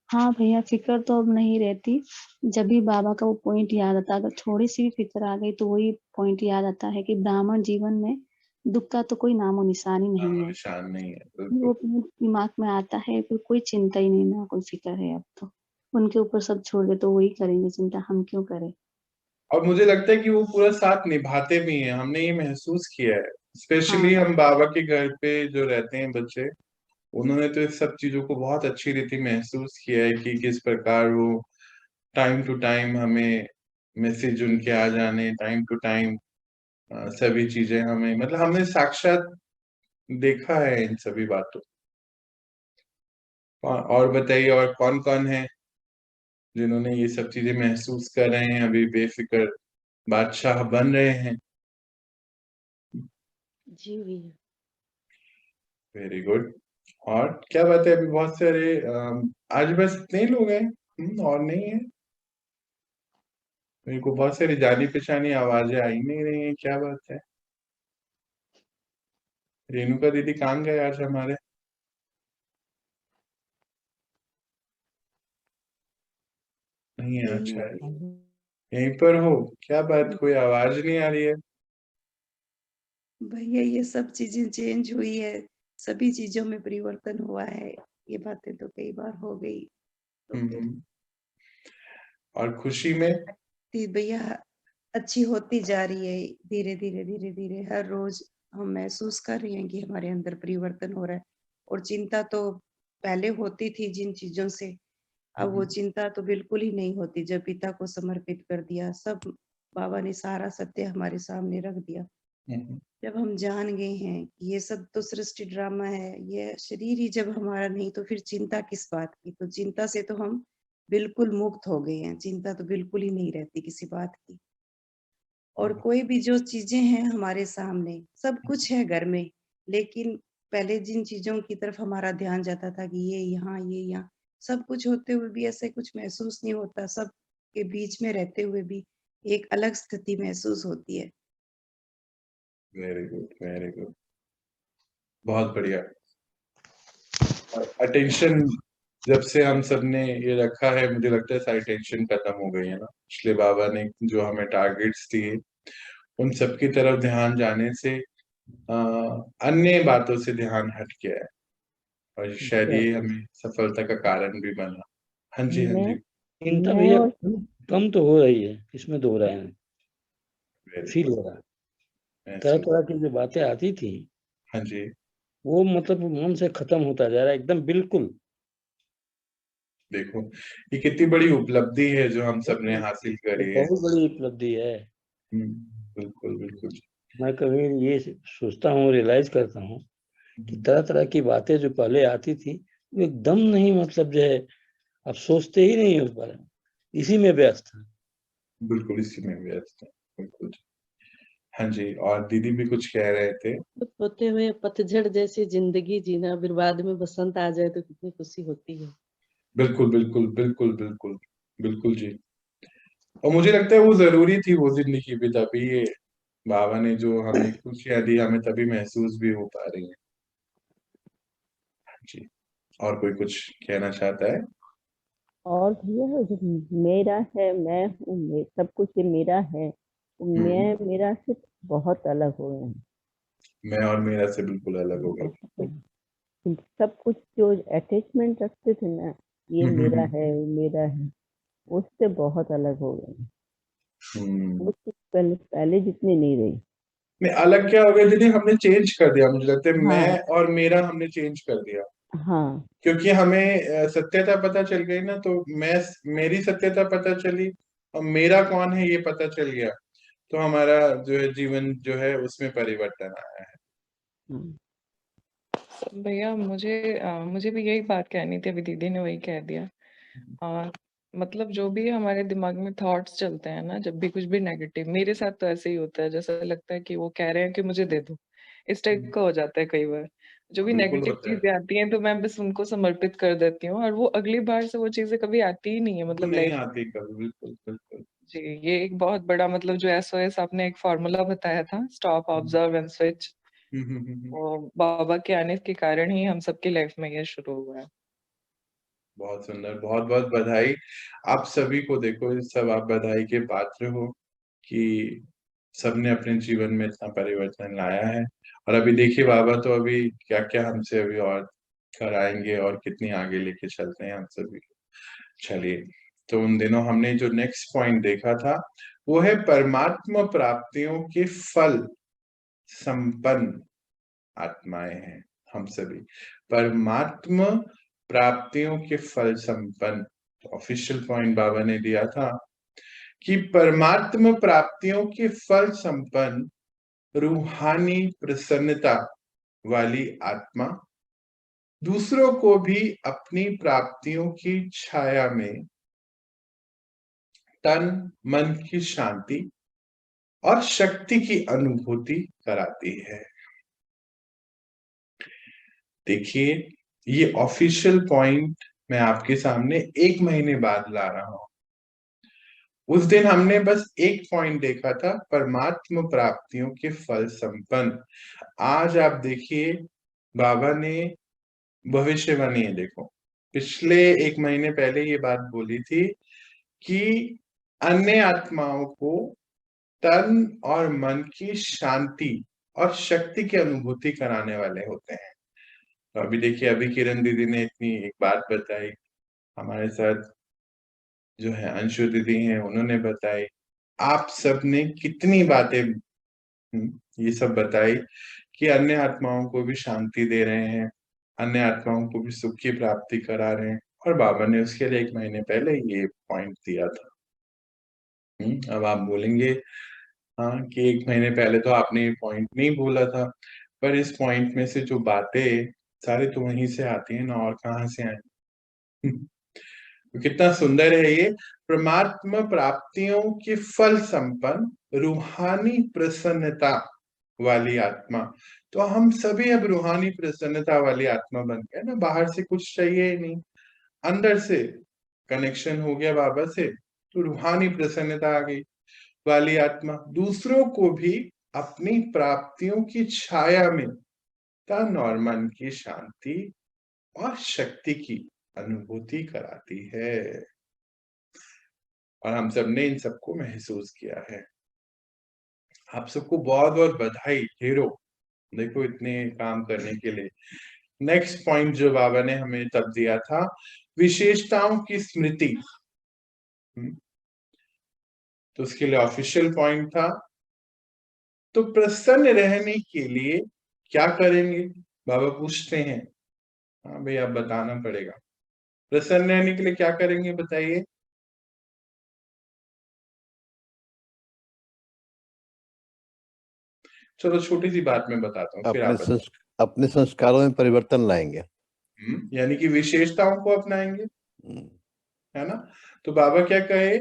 हाँ भैया, फिक्र तो अब नहीं रहती। जब भी बाबा का वो पॉइंट याद आता, अगर थोड़ी सी भी फिक्र आ गई तो वही पॉइंट याद आता है कि ब्राह्मण जीवन में दुख का तो कोई नामो निशान ही नहीं है। निशान नहीं है, वो बिल्कुल। पॉइंट दिमाग में आता है, फिर कोई चिंता ही नहीं, ना कोई फिक्र है। अब तो उनके ऊपर सब छोड़ दे, तो वही करेंगे चिंता, हम क्यों करें। और मुझे लगता है कि वो पूरा साथ निभाते भी हैं, हमने ये महसूस किया है। स्पेशली हाँ हम बाबा के घर पे जो रहते हैं बच्चे, उन्होंने तो इस सब चीजों को बहुत अच्छी रीति महसूस किया है कि किस प्रकार वो टाइम टू टाइम हमें मैसेज उनके आ जाने, टाइम टू टाइम सभी चीजें हमें, मतलब हमने साक्षात देखा है इन सभी बातों। और बताइए, और कौन कौन है जिन्होंने ये सब चीजें महसूस कर रहे हैं, अभी बेफिक्र बादशाह बन रहे हैं? जी भैया। Very good. और क्या बात है, अभी बहुत सारे आज बस इतने ही लोग हैं, और नहीं है? मेरे को बहुत सारी जानी पहचानी आवाजें आ ही नहीं रही हैं, क्या बात है? रेणुका दीदी कहाँ गए आज हमारे? नहीं है, यही अच्छा है। है। यहीं पर हो? क्या बात, कोई आवाज नहीं आ रही है? भैया ये सब चीजें चेंज हुई है, सभी चीजों में परिवर्तन हुआ है, ये बातें तो कई बार हो गई, तो फिर और खुशी में? भैया अच्छी होती जा रही है, धीरे धीरे धीरे धीरे हर रोज हम महसूस कर रहे हैं कि हमारे अंदर परिवर्तन हो रहा है। और चिंता तो पहले होती थी जिन चीजों से, अब वो चिंता तो बिल्कुल ही नहीं होती। जब पिता को समर्पित कर दिया, सब बाबा ने सारा सत्य हमारे सामने रख दिया। जब हम जान गए हैं कि ये सब तो सृष्टि ड्रामा है, ये शरीर ही जब हमारा नहीं तो फिर चिंता किस बात की। तो चिंता से तो हम बिल्कुल मुक्त हो गए हैं, चिंता तो बिल्कुल ही नहीं रहती किसी बात की। और कोई भी जो चीजें हैं हमारे सामने, सब कुछ है घर में, लेकिन पहले जिन चीजों की तरफ हमारा ध्यान जाता था कि ये यहाँ, सब कुछ होते हुए भी ऐसे कुछ महसूस नहीं होता। सब के बीच में रहते हुए भी एक अलग स्थिति महसूस होती है। वेरी गुड, वेरी गुड, बहुत बढ़िया। अटेंशन जब से हम सबने ये रखा है, मुझे लगता है सारी टेंशन खत्म हो गई है ना। इसलिए बाबा ने जो हमें टारगेट्स दिए, उन सब की तरफ ध्यान जाने से अन्य बातों से ध्यान हट गया है, और शायद ये हमें सफलता का कारण भी बना। हाँ जी, हाँ जी। चिंता मैं भैया और कम तो हो रही है, इसमें दो राय है, वेरी फील गुड, हो रहा है। तरह तरह की जो बातें आती थी हाँ जी। वो मतलब मन से खत्म होता जा रहा है एकदम, बिल्कुल। देखो, ये कितनी बड़ी उपलब्धि है जो हम सबने हासिल करी है। बहुत बड़ी उपलब्धि है। बिल्कुल बिल्कुल। मैं कभी ये सोचता हूँ, रियलाइज करता हूँ कि तरह तरह की बातें जो पहले आती थी वो एकदम नहीं, मतलब जो है अब सोचते ही नहीं उस बारे में, इसी में व्यस्त है। बिल्कुल इसी में व्यस्त है, बिल्कुल। हाँ जी, और दीदी भी कुछ कह रहे थे। होते हुए पतझड़ जैसी जिंदगी जीना, फिर बाद में बसंत आ जाए तो कितनी खुशी होती है। बिल्कुल बिल्कुल बिल्कुल बिल्कुल बिल्कुल जी। और मुझे लगता है वो जरूरी थी, वो जिंदगी भी, तभी ये बाबा ने जो हमें खुशियां दी, हमें तभी महसूस भी हो पा रही है। जी, और कोई कुछ कहना चाहता है? और भैया जो मेरा है, मैं हूँ, सब कुछ ये मेरा है, मैं मेरा से बहुत अलग हो गए हैं। मैं और मेरा से बिल्कुल अलग हो गए। सब कुछ जो अटैचमेंट रखते थे ना, ये मेरा है वो मेरा है, उससे बहुत अलग हो गए हैं। वो चीज़ पहले जितनी नहीं रही। नहीं, अलग क्या हो गया दीदी, हमने चेंज कर दिया, मुझे लगता है हाँ मैं और मेरा हमने चेंज कर दिया। हाँ क्योंकि हमें सत्यता पता चल गई ना, तो मेरी सत्यता पता चली, और मेरा कौन है ये पता चल गया, तो हमारा जो है जीवन जो है उसमें परिवर्तन आया है। भैया मुझे भी यही बात कहनी थी, अभी दीदी ने वही कह दिया। मतलब जो भी हमारे दिमाग में थॉट्स चलते हैं ना, जब भी कुछ भी नेगेटिव, मेरे साथ तो ऐसे ही होता है, जैसा लगता है कि वो कह रहे हैं कि मुझे दे दो, इस टाइप का हो जाता है कई बार। जो भी बिल्कुल नेगेटिव होता है, चीजें आती हैं तो मैं बस उनको समर्पित कर देती हूँ, और वो अगली बार से वो चीजें कभी आती ही नहीं है, वो मतलब नहीं लाइफ। आती कभी, बिल्कुल बिल्कुल। जी, ये एक बहुत बड़ा, मतलब जो एसओएस आपने एक फॉर्मूला बताया था, स्टॉप, ऑब्जर्व एंड स्विच, वो बाबा के आने के कारण ही हम सबकी लाइफ में ये शुरू हुआ है। बहुत सुंदर, बहुत बहुत बधाई आप सभी को। देखो, सब आप बधाई के पात्र हो कि सबने अपने जीवन में इतना परिवर्तन लाया है। और अभी देखिए बाबा तो अभी क्या क्या हमसे अभी और कराएंगे, और कितनी आगे लेके चलते हैं हम सभी को। चलिए, तो उन दिनों हमने जो नेक्स्ट पॉइंट देखा था वो है परमात्मा प्राप्तियों के फल संपन्न आत्माएं हैं हम सभी। परमात्मा प्राप्तियों के फल संपन्न, ऑफिशियल पॉइंट बाबा ने दिया था कि परमात्मा प्राप्तियों के फल संपन्न रूहानी प्रसन्नता वाली आत्मा दूसरों को भी अपनी प्राप्तियों की छाया में तन मन की शांति और शक्ति की अनुभूति कराती है। देखिए, ये ऑफिशियल पॉइंट मैं आपके सामने 1 महीने बाद ला रहा हूं। उस दिन हमने बस एक पॉइंट देखा था, परमात्म प्राप्तियों के फल संपन्न। आज आप देखिए बाबा ने भविष्यवाणी है, देखो पिछले 1 महीने पहले ये बात बोली थी कि अन्य आत्माओं को तन और मन की शांति और शक्ति की अनुभूति कराने वाले होते हैं। तो अभी देखिए, अभी किरण दीदी ने इतनी एक बात बताई, हमारे साथ जो है अंशु दीदी हैं, उन्होंने बताई, आप सब ने कितनी बातें ये सब बताई कि अन्य आत्माओं को भी शांति दे रहे हैं, अन्य आत्माओं को भी सुख की प्राप्ति करा रहे हैं। और बाबा ने उसके लिए 1 महीने पहले ये पॉइंट दिया था। अब आप बोलेंगे हाँ कि 1 महीने पहले तो आपने ये पॉइंट नहीं बोला था, पर इस पॉइंट में से जो बातें सारी तो वहीं से आती है ना, और कहाँ से आई। तो कितना सुंदर है ये, परमात्मा प्राप्तियों के फल संपन्न रूहानी प्रसन्नता वाली आत्मा। तो हम सभी अब रूहानी प्रसन्नता वाली आत्मा बन गए ना, बाहर से कुछ चाहिए ही नहीं, अंदर से कनेक्शन हो गया बाबा से, तो रूहानी प्रसन्नता आ गई वाली आत्मा दूसरों को भी अपनी प्राप्तियों की छाया में तन और मन की शांति और शक्ति की अनुभूति कराती है। और हम सबने इन सबको महसूस किया है। आप सबको बहुत बहुत बधाई, ढेरों, देखो इतने काम करने के लिए। नेक्स्ट पॉइंट जो बाबा ने हमें तब दिया था, विशेषताओं की स्मृति। तो उसके लिए ऑफिशियल पॉइंट था, तो प्रसन्न रहने के लिए क्या करेंगे, बाबा पूछते हैं। हाँ भाई, आप बताना पड़ेगा, प्रसन्न रहने के लिए क्या करेंगे बताइए। चलो छोटी सी बात मैं बताता हूँ, फिर आप अपने संस्कारों में परिवर्तन लाएंगे। यानी कि विशेषताओं को अपनाएंगे, है ना। तो बाबा क्या कहे,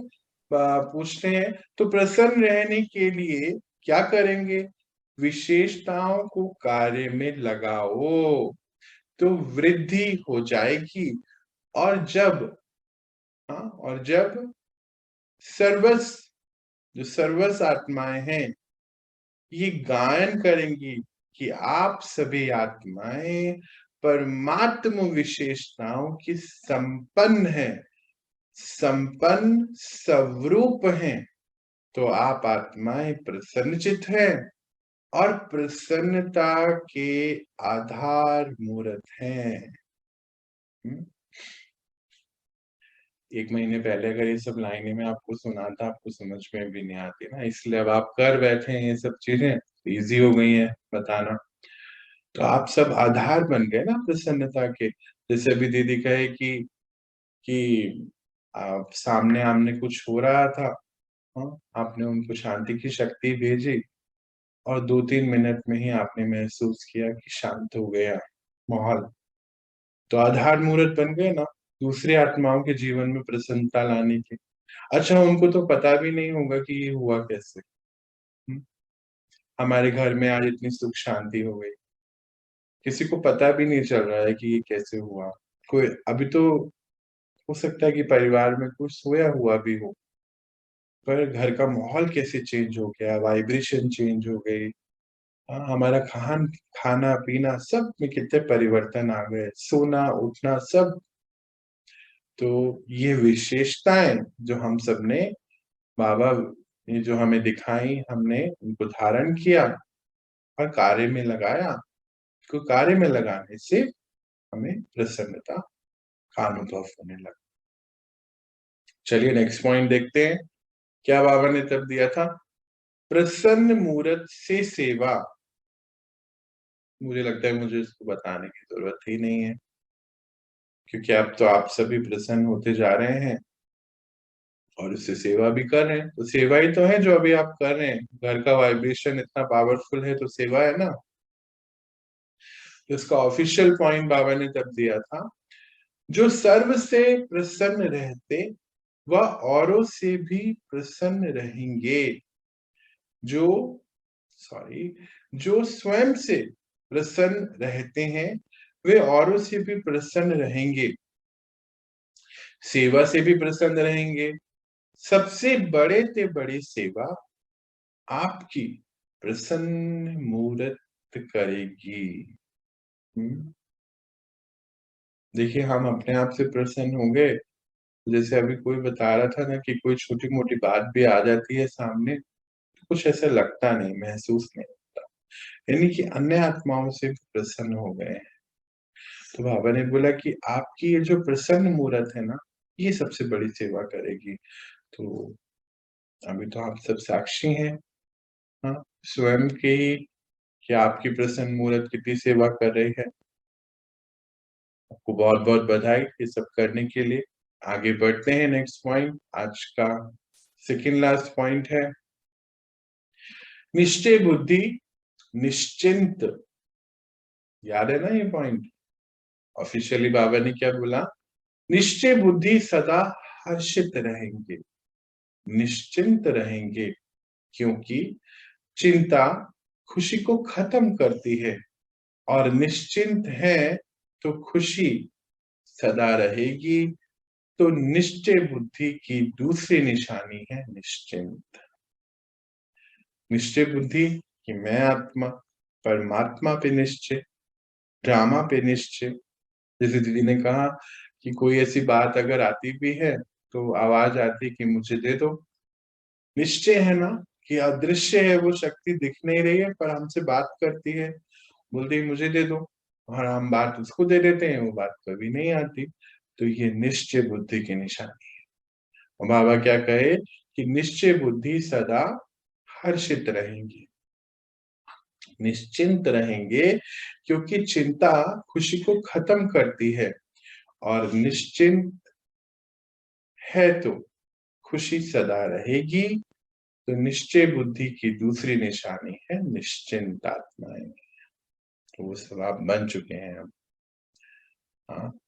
पूछते हैं, तो प्रसन्न रहने के लिए क्या करेंगे, विशेषताओं को कार्य में लगाओ तो वृद्धि हो जाएगी। और जब सर्वस आत्माएं हैं ये गायन करेंगी कि आप सभी आत्माएं परमात्म विशेषताओं की संपन्न स्वरूप हैं, तो आप आत्माएं प्रसन्नचित हैं और प्रसन्नता के आधार मूर्त हैं। 1 महीने पहले अगर ये सब लाइनें में आपको सुनाता, आपको समझ में भी नहीं आती ना, इसलिए अब आप कर बैठे हैं ये सब चीजें, इजी हो गई है बताना। तो आप सब आधार बन गए ना प्रसन्नता के। जैसे अभी दीदी कहे कि आप सामने आमने कुछ हो रहा था, आपने उनको शांति की शक्ति भेजी और 2-3 मिनट में ही आपने महसूस किया कि शांत हो गया माहौल। तो आधार मूर्त बन गए ना दूसरी आत्माओं के जीवन में प्रसन्नता लाने के। अच्छा, उनको तो पता भी नहीं होगा कि ये हुआ कैसे। हमारे घर में आज इतनी सुख शांति हो गई, किसी को पता भी नहीं चल रहा है कि ये कैसे हुआ। कोई अभी तो हो सकता है कि परिवार में कुछ सोया हुआ भी हो, पर घर का माहौल कैसे चेंज हो गया, वाइब्रेशन चेंज हो गई, हमारा खाना पीना सब में कितने परिवर्तन आ गए, सोना उठना सब। तो ये विशेषताएं जो हम सब ने बाबा ये जो हमें दिखाई, हमने उनको धारण किया और कार्य में लगाया, तो कार्य में लगाने से हमें प्रसन्नता का अनुभव होने लगा। चलिए नेक्स्ट पॉइंट देखते हैं, क्या बाबा ने तब दिया था, प्रसन्न मूर्त से सेवा। मुझे लगता है मुझे इसको बताने की जरूरत ही नहीं है, क्योंकि अब तो आप सभी प्रसन्न होते जा रहे हैं और उससे सेवा भी कर रहे हैं। तो सेवा ही तो है जो अभी आप कर रहे हैं, घर का वाइब्रेशन इतना पावरफुल है तो सेवा है ना। तो इसका ऑफिशियल पॉइंट बाबा ने तब दिया था, जो सर्व से प्रसन्न रहते वह औरों से भी प्रसन्न रहेंगे। जो स्वयं से प्रसन्न रहते हैं वे औरों से भी प्रसन्न रहेंगे, सेवा से भी प्रसन्न रहेंगे, सबसे बड़े ते बड़ी सेवा आपकी प्रसन्न मूर्त करेगी। देखिए, हम अपने आप से प्रसन्न हो गए, जैसे अभी कोई बता रहा था ना कि कोई छोटी मोटी बात भी आ जाती है सामने, तो कुछ ऐसा लगता नहीं, महसूस नहीं होता, यानी कि अन्य आत्माओं से भी प्रसन्न हो गए हैं। तो बाबा ने बोला कि आपकी ये जो प्रसन्न मूर्त है ना, ये सबसे बड़ी सेवा करेगी। तो अभी तो आप सब साक्षी हैं, हाँ, स्वयं के ही, कि आपकी प्रसन्न मूर्त कितनी सेवा कर रही है। आपको बहुत बहुत बधाई ये सब करने के लिए। आगे बढ़ते हैं, नेक्स्ट पॉइंट आज का सेकंड लास्ट पॉइंट है, निश्चय बुद्धि निश्चिंत। याद है ना ये पॉइंट? ऑफिशियली बाबा ने क्या बोला? निश्चय बुद्धि सदा हर्षित रहेंगे, निश्चिंत रहेंगे, क्योंकि चिंता खुशी को खत्म करती है, और निश्चिंत है तो खुशी सदा रहेगी। तो निश्चय बुद्धि की दूसरी निशानी है निश्चिंत। निश्चय बुद्धि कि मैं आत्मा, परमात्मा पे निश्चय, ड्रामा पे निश्चय। जैसे दीदी ने कहा कि कोई ऐसी बात अगर आती भी है तो आवाज आती कि मुझे दे दो। निश्चय है ना कि अदृश्य है, वो शक्ति दिख नहीं रही है पर हमसे बात करती है, बोलती है मुझे दे दो, और हम बात उसको दे देते हैं, वो बात कभी नहीं आती। तो ये निश्चय बुद्धि की निशानी है। और बाबा क्या कहे कि निश्चय बुद्धि सदा हर्षित रहेंगी, निश्चिंत रहेंगे, क्योंकि चिंता खुशी को खत्म करती है, और निश्चिंत है तो खुशी सदा रहेगी। तो निश्चय बुद्धि की दूसरी निशानी है निश्चिंत आत्माएं। तो वो सब आप बन चुके हैं अब। हाँ,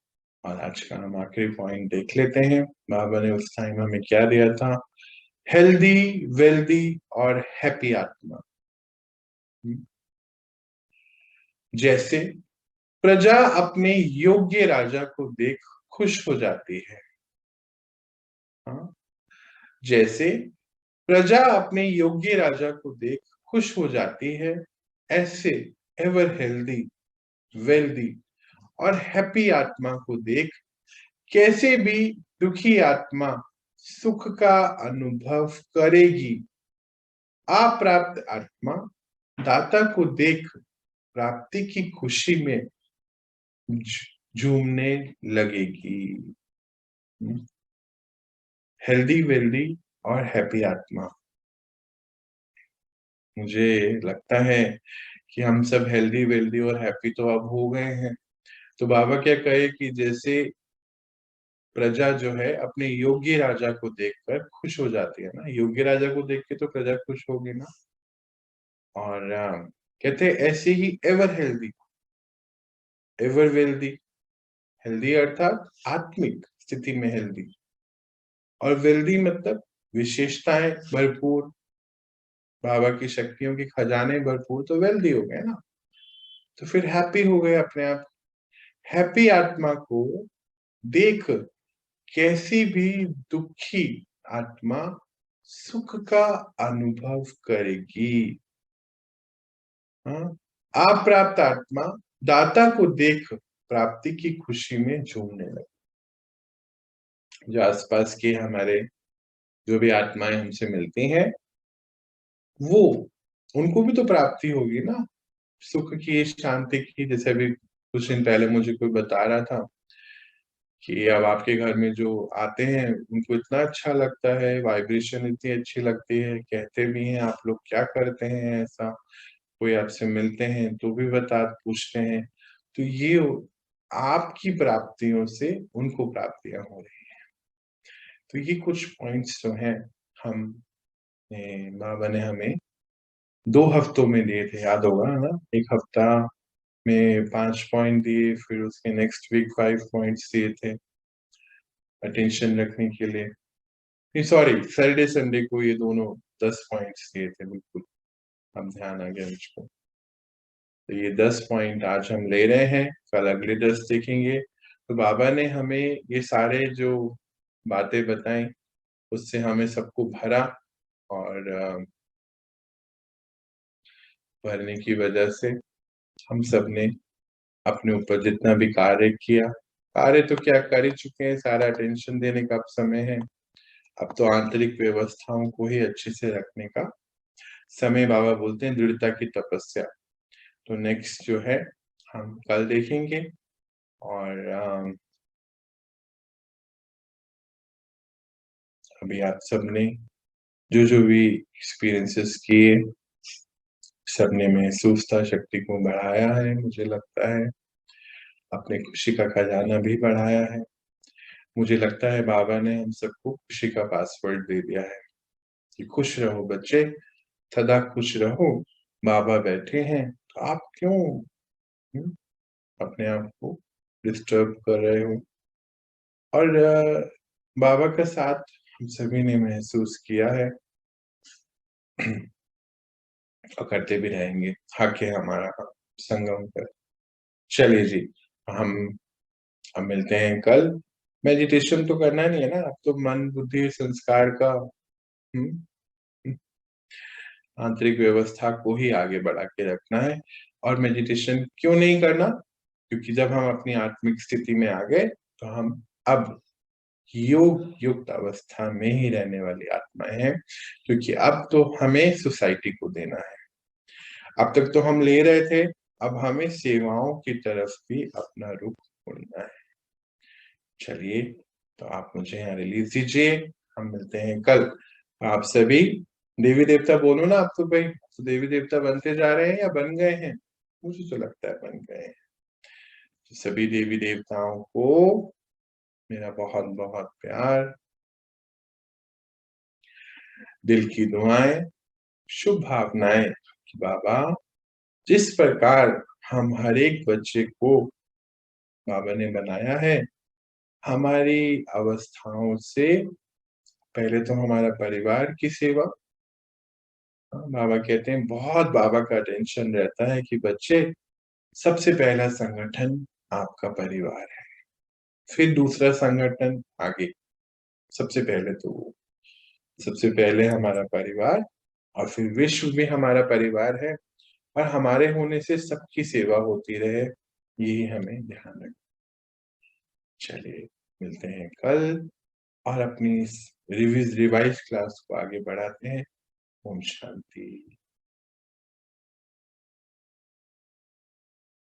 और आज का हम आखिरी पॉइंट देख लेते हैं। बाबा ने उस टाइम हमें क्या दिया था? हेल्दी, वेल्दी और हैप्पी आत्मा। जैसे प्रजा अपने योग्य राजा को देख खुश हो जाती है। हाँ, जैसे प्रजा अपने योग्य राजा को देख खुश हो जाती है, ऐसे एवर हेल्दी, वेल्दी और हैप्पी आत्मा को देख कैसे भी दुखी आत्मा सुख का अनुभव करेगी। अप्राप्त आत्मा दाता को देख प्राप्ति की खुशी में झूमने लगेगी। हेल्दी, वेल्दी और हैप्पी आत्मा। मुझे लगता है कि हम सब हेल्दी, वेल्दी और हैप्पी तो अब हो गए हैं। तो बाबा क्या कहे कि जैसे प्रजा जो है अपने योग्य राजा को देखकर खुश हो जाती है ना, योग्य राजा को देख के तो प्रजा खुश होगी ना। और कहते हैं ऐसे ही ever healthy, ever wealthy, healthy अर्थात आत्मिक स्थिति में हेल्दी, और वेल्दी मतलब विशेषताएं भरपूर, बाबा की शक्तियों की खजाने भरपूर, तो वेल्दी हो गए ना। तो फिर हैप्पी हो गए अपने आप। हैप्पी आत्मा को देख कैसी भी दुखी आत्मा सुख का अनुभव करेगी। हाँ, अप्राप्त आत्मा दाता को देख प्राप्ति की खुशी में झूमने लगे। जो आसपास के हमारे जो भी आत्माएं हमसे मिलती हैं, वो उनको भी तो प्राप्ति होगी ना सुख की, शांति की। जैसे अभी कुछ दिन पहले मुझे कोई बता रहा था कि अब आपके घर में जो आते हैं उनको इतना अच्छा लगता है, वाइब्रेशन इतनी अच्छी लगती है, कहते भी हैं आप लोग क्या करते हैं ऐसा, कोई आपसे मिलते हैं तो भी पूछते हैं। तो ये आपकी प्राप्तियों से उनको प्राप्तियां हो रही हैं। तो ये कुछ पॉइंट्स जो हैं हम बाबा ने हमें 2 हफ्तों में दिए थे, याद होगा ना? 1 हफ्ता में 5 पॉइंट दिए, फिर उसके नेक्स्ट वीक 5 पॉइंट्स दिए थे अटेंशन रखने के लिए। नहीं सॉरी, सैटरडे संडे को ये दोनों 10 पॉइंट्स दिए थे, बिल्कुल अब ध्यान आ गया मुझको। तो ये 10 पॉइंट आज हम ले रहे हैं, कल अगले 10 देखेंगे। तो बाबा ने हमें ये सारे जो बातें बताई उससे हमें सबको भरा और भरने की वजह से हम सब ने अपने ऊपर जितना भी कार्य किया, कार्य तो क्या कर ही चुके हैं, सारा अटेंशन देने का अब समय है। अब तो आंतरिक व्यवस्थाओं को ही अच्छे से रखने का समय। बाबा बोलते हैं दृढ़ता की तपस्या। तो नेक्स्ट जो है हम कल देखेंगे। और अभी आप सबने जो भी एक्सपीरियंसेस किए, सबने महसूसता शक्ति को बढ़ाया है, मुझे लगता है अपने खुशी का खजाना भी बढ़ाया है। मुझे लगता है बाबा ने हम सबको खुशी का पासवर्ड दे दिया है कि खुश रहो बच्चे, सदा खुश रहो, बाबा बैठे हैं, तो आप क्यों अपने आप को डिस्टर्ब कर रहे हो। और बाबा का साथ हम सभी ने महसूस किया है और करते भी रहेंगे। हक है हमारा संगम पर। चलिए जी, हम मिलते हैं कल। मेडिटेशन तो करना नहीं है ना, अब तो मन बुद्धि संस्कार का आंतरिक व्यवस्था को ही आगे बढ़ा के रखना है। और मेडिटेशन क्यों नहीं करना? क्योंकि जब हम अपनी आत्मिक स्थिति में आ गए तो हम अब योग युक्त अवस्था में ही रहने वाली आत्माएं हैं, क्योंकि अब तो हमें सोसाइटी को देना है। अब तक तो हम ले रहे थे, अब हमें सेवाओं की तरफ भी अपना रुख मोड़ना है। चलिए, तो आप मुझे यहाँ रिलीज दीजिए, हम मिलते हैं कल। आप सभी देवी देवता बोलो ना, आप तो भाई तो देवी देवता बनते जा रहे हैं या बन गए हैं? मुझे तो लगता है बन गए हैं। तो सभी देवी देवताओं को मेरा बहुत बहुत प्यार, दिल की दुआएं, शुभ भावनाएं कि बाबा जिस प्रकार हम हर एक बच्चे को बाबा ने बनाया है, हमारी अवस्थाओं से पहले तो हमारा परिवार की सेवा। बाबा कहते हैं बहुत बाबा का टेंशन रहता है कि बच्चे सबसे पहला संगठन आपका परिवार है, फिर दूसरा संगठन आगे, सबसे पहले तो वो, सबसे पहले हमारा परिवार और फिर विश्व भी हमारा परिवार है, और हमारे होने से सबकी सेवा होती रहे, यही हमें ध्यान रखना। चलिए, मिलते हैं कल और अपनी इस रिवाइज क्लास को आगे बढ़ाते हैं। ओम शांति।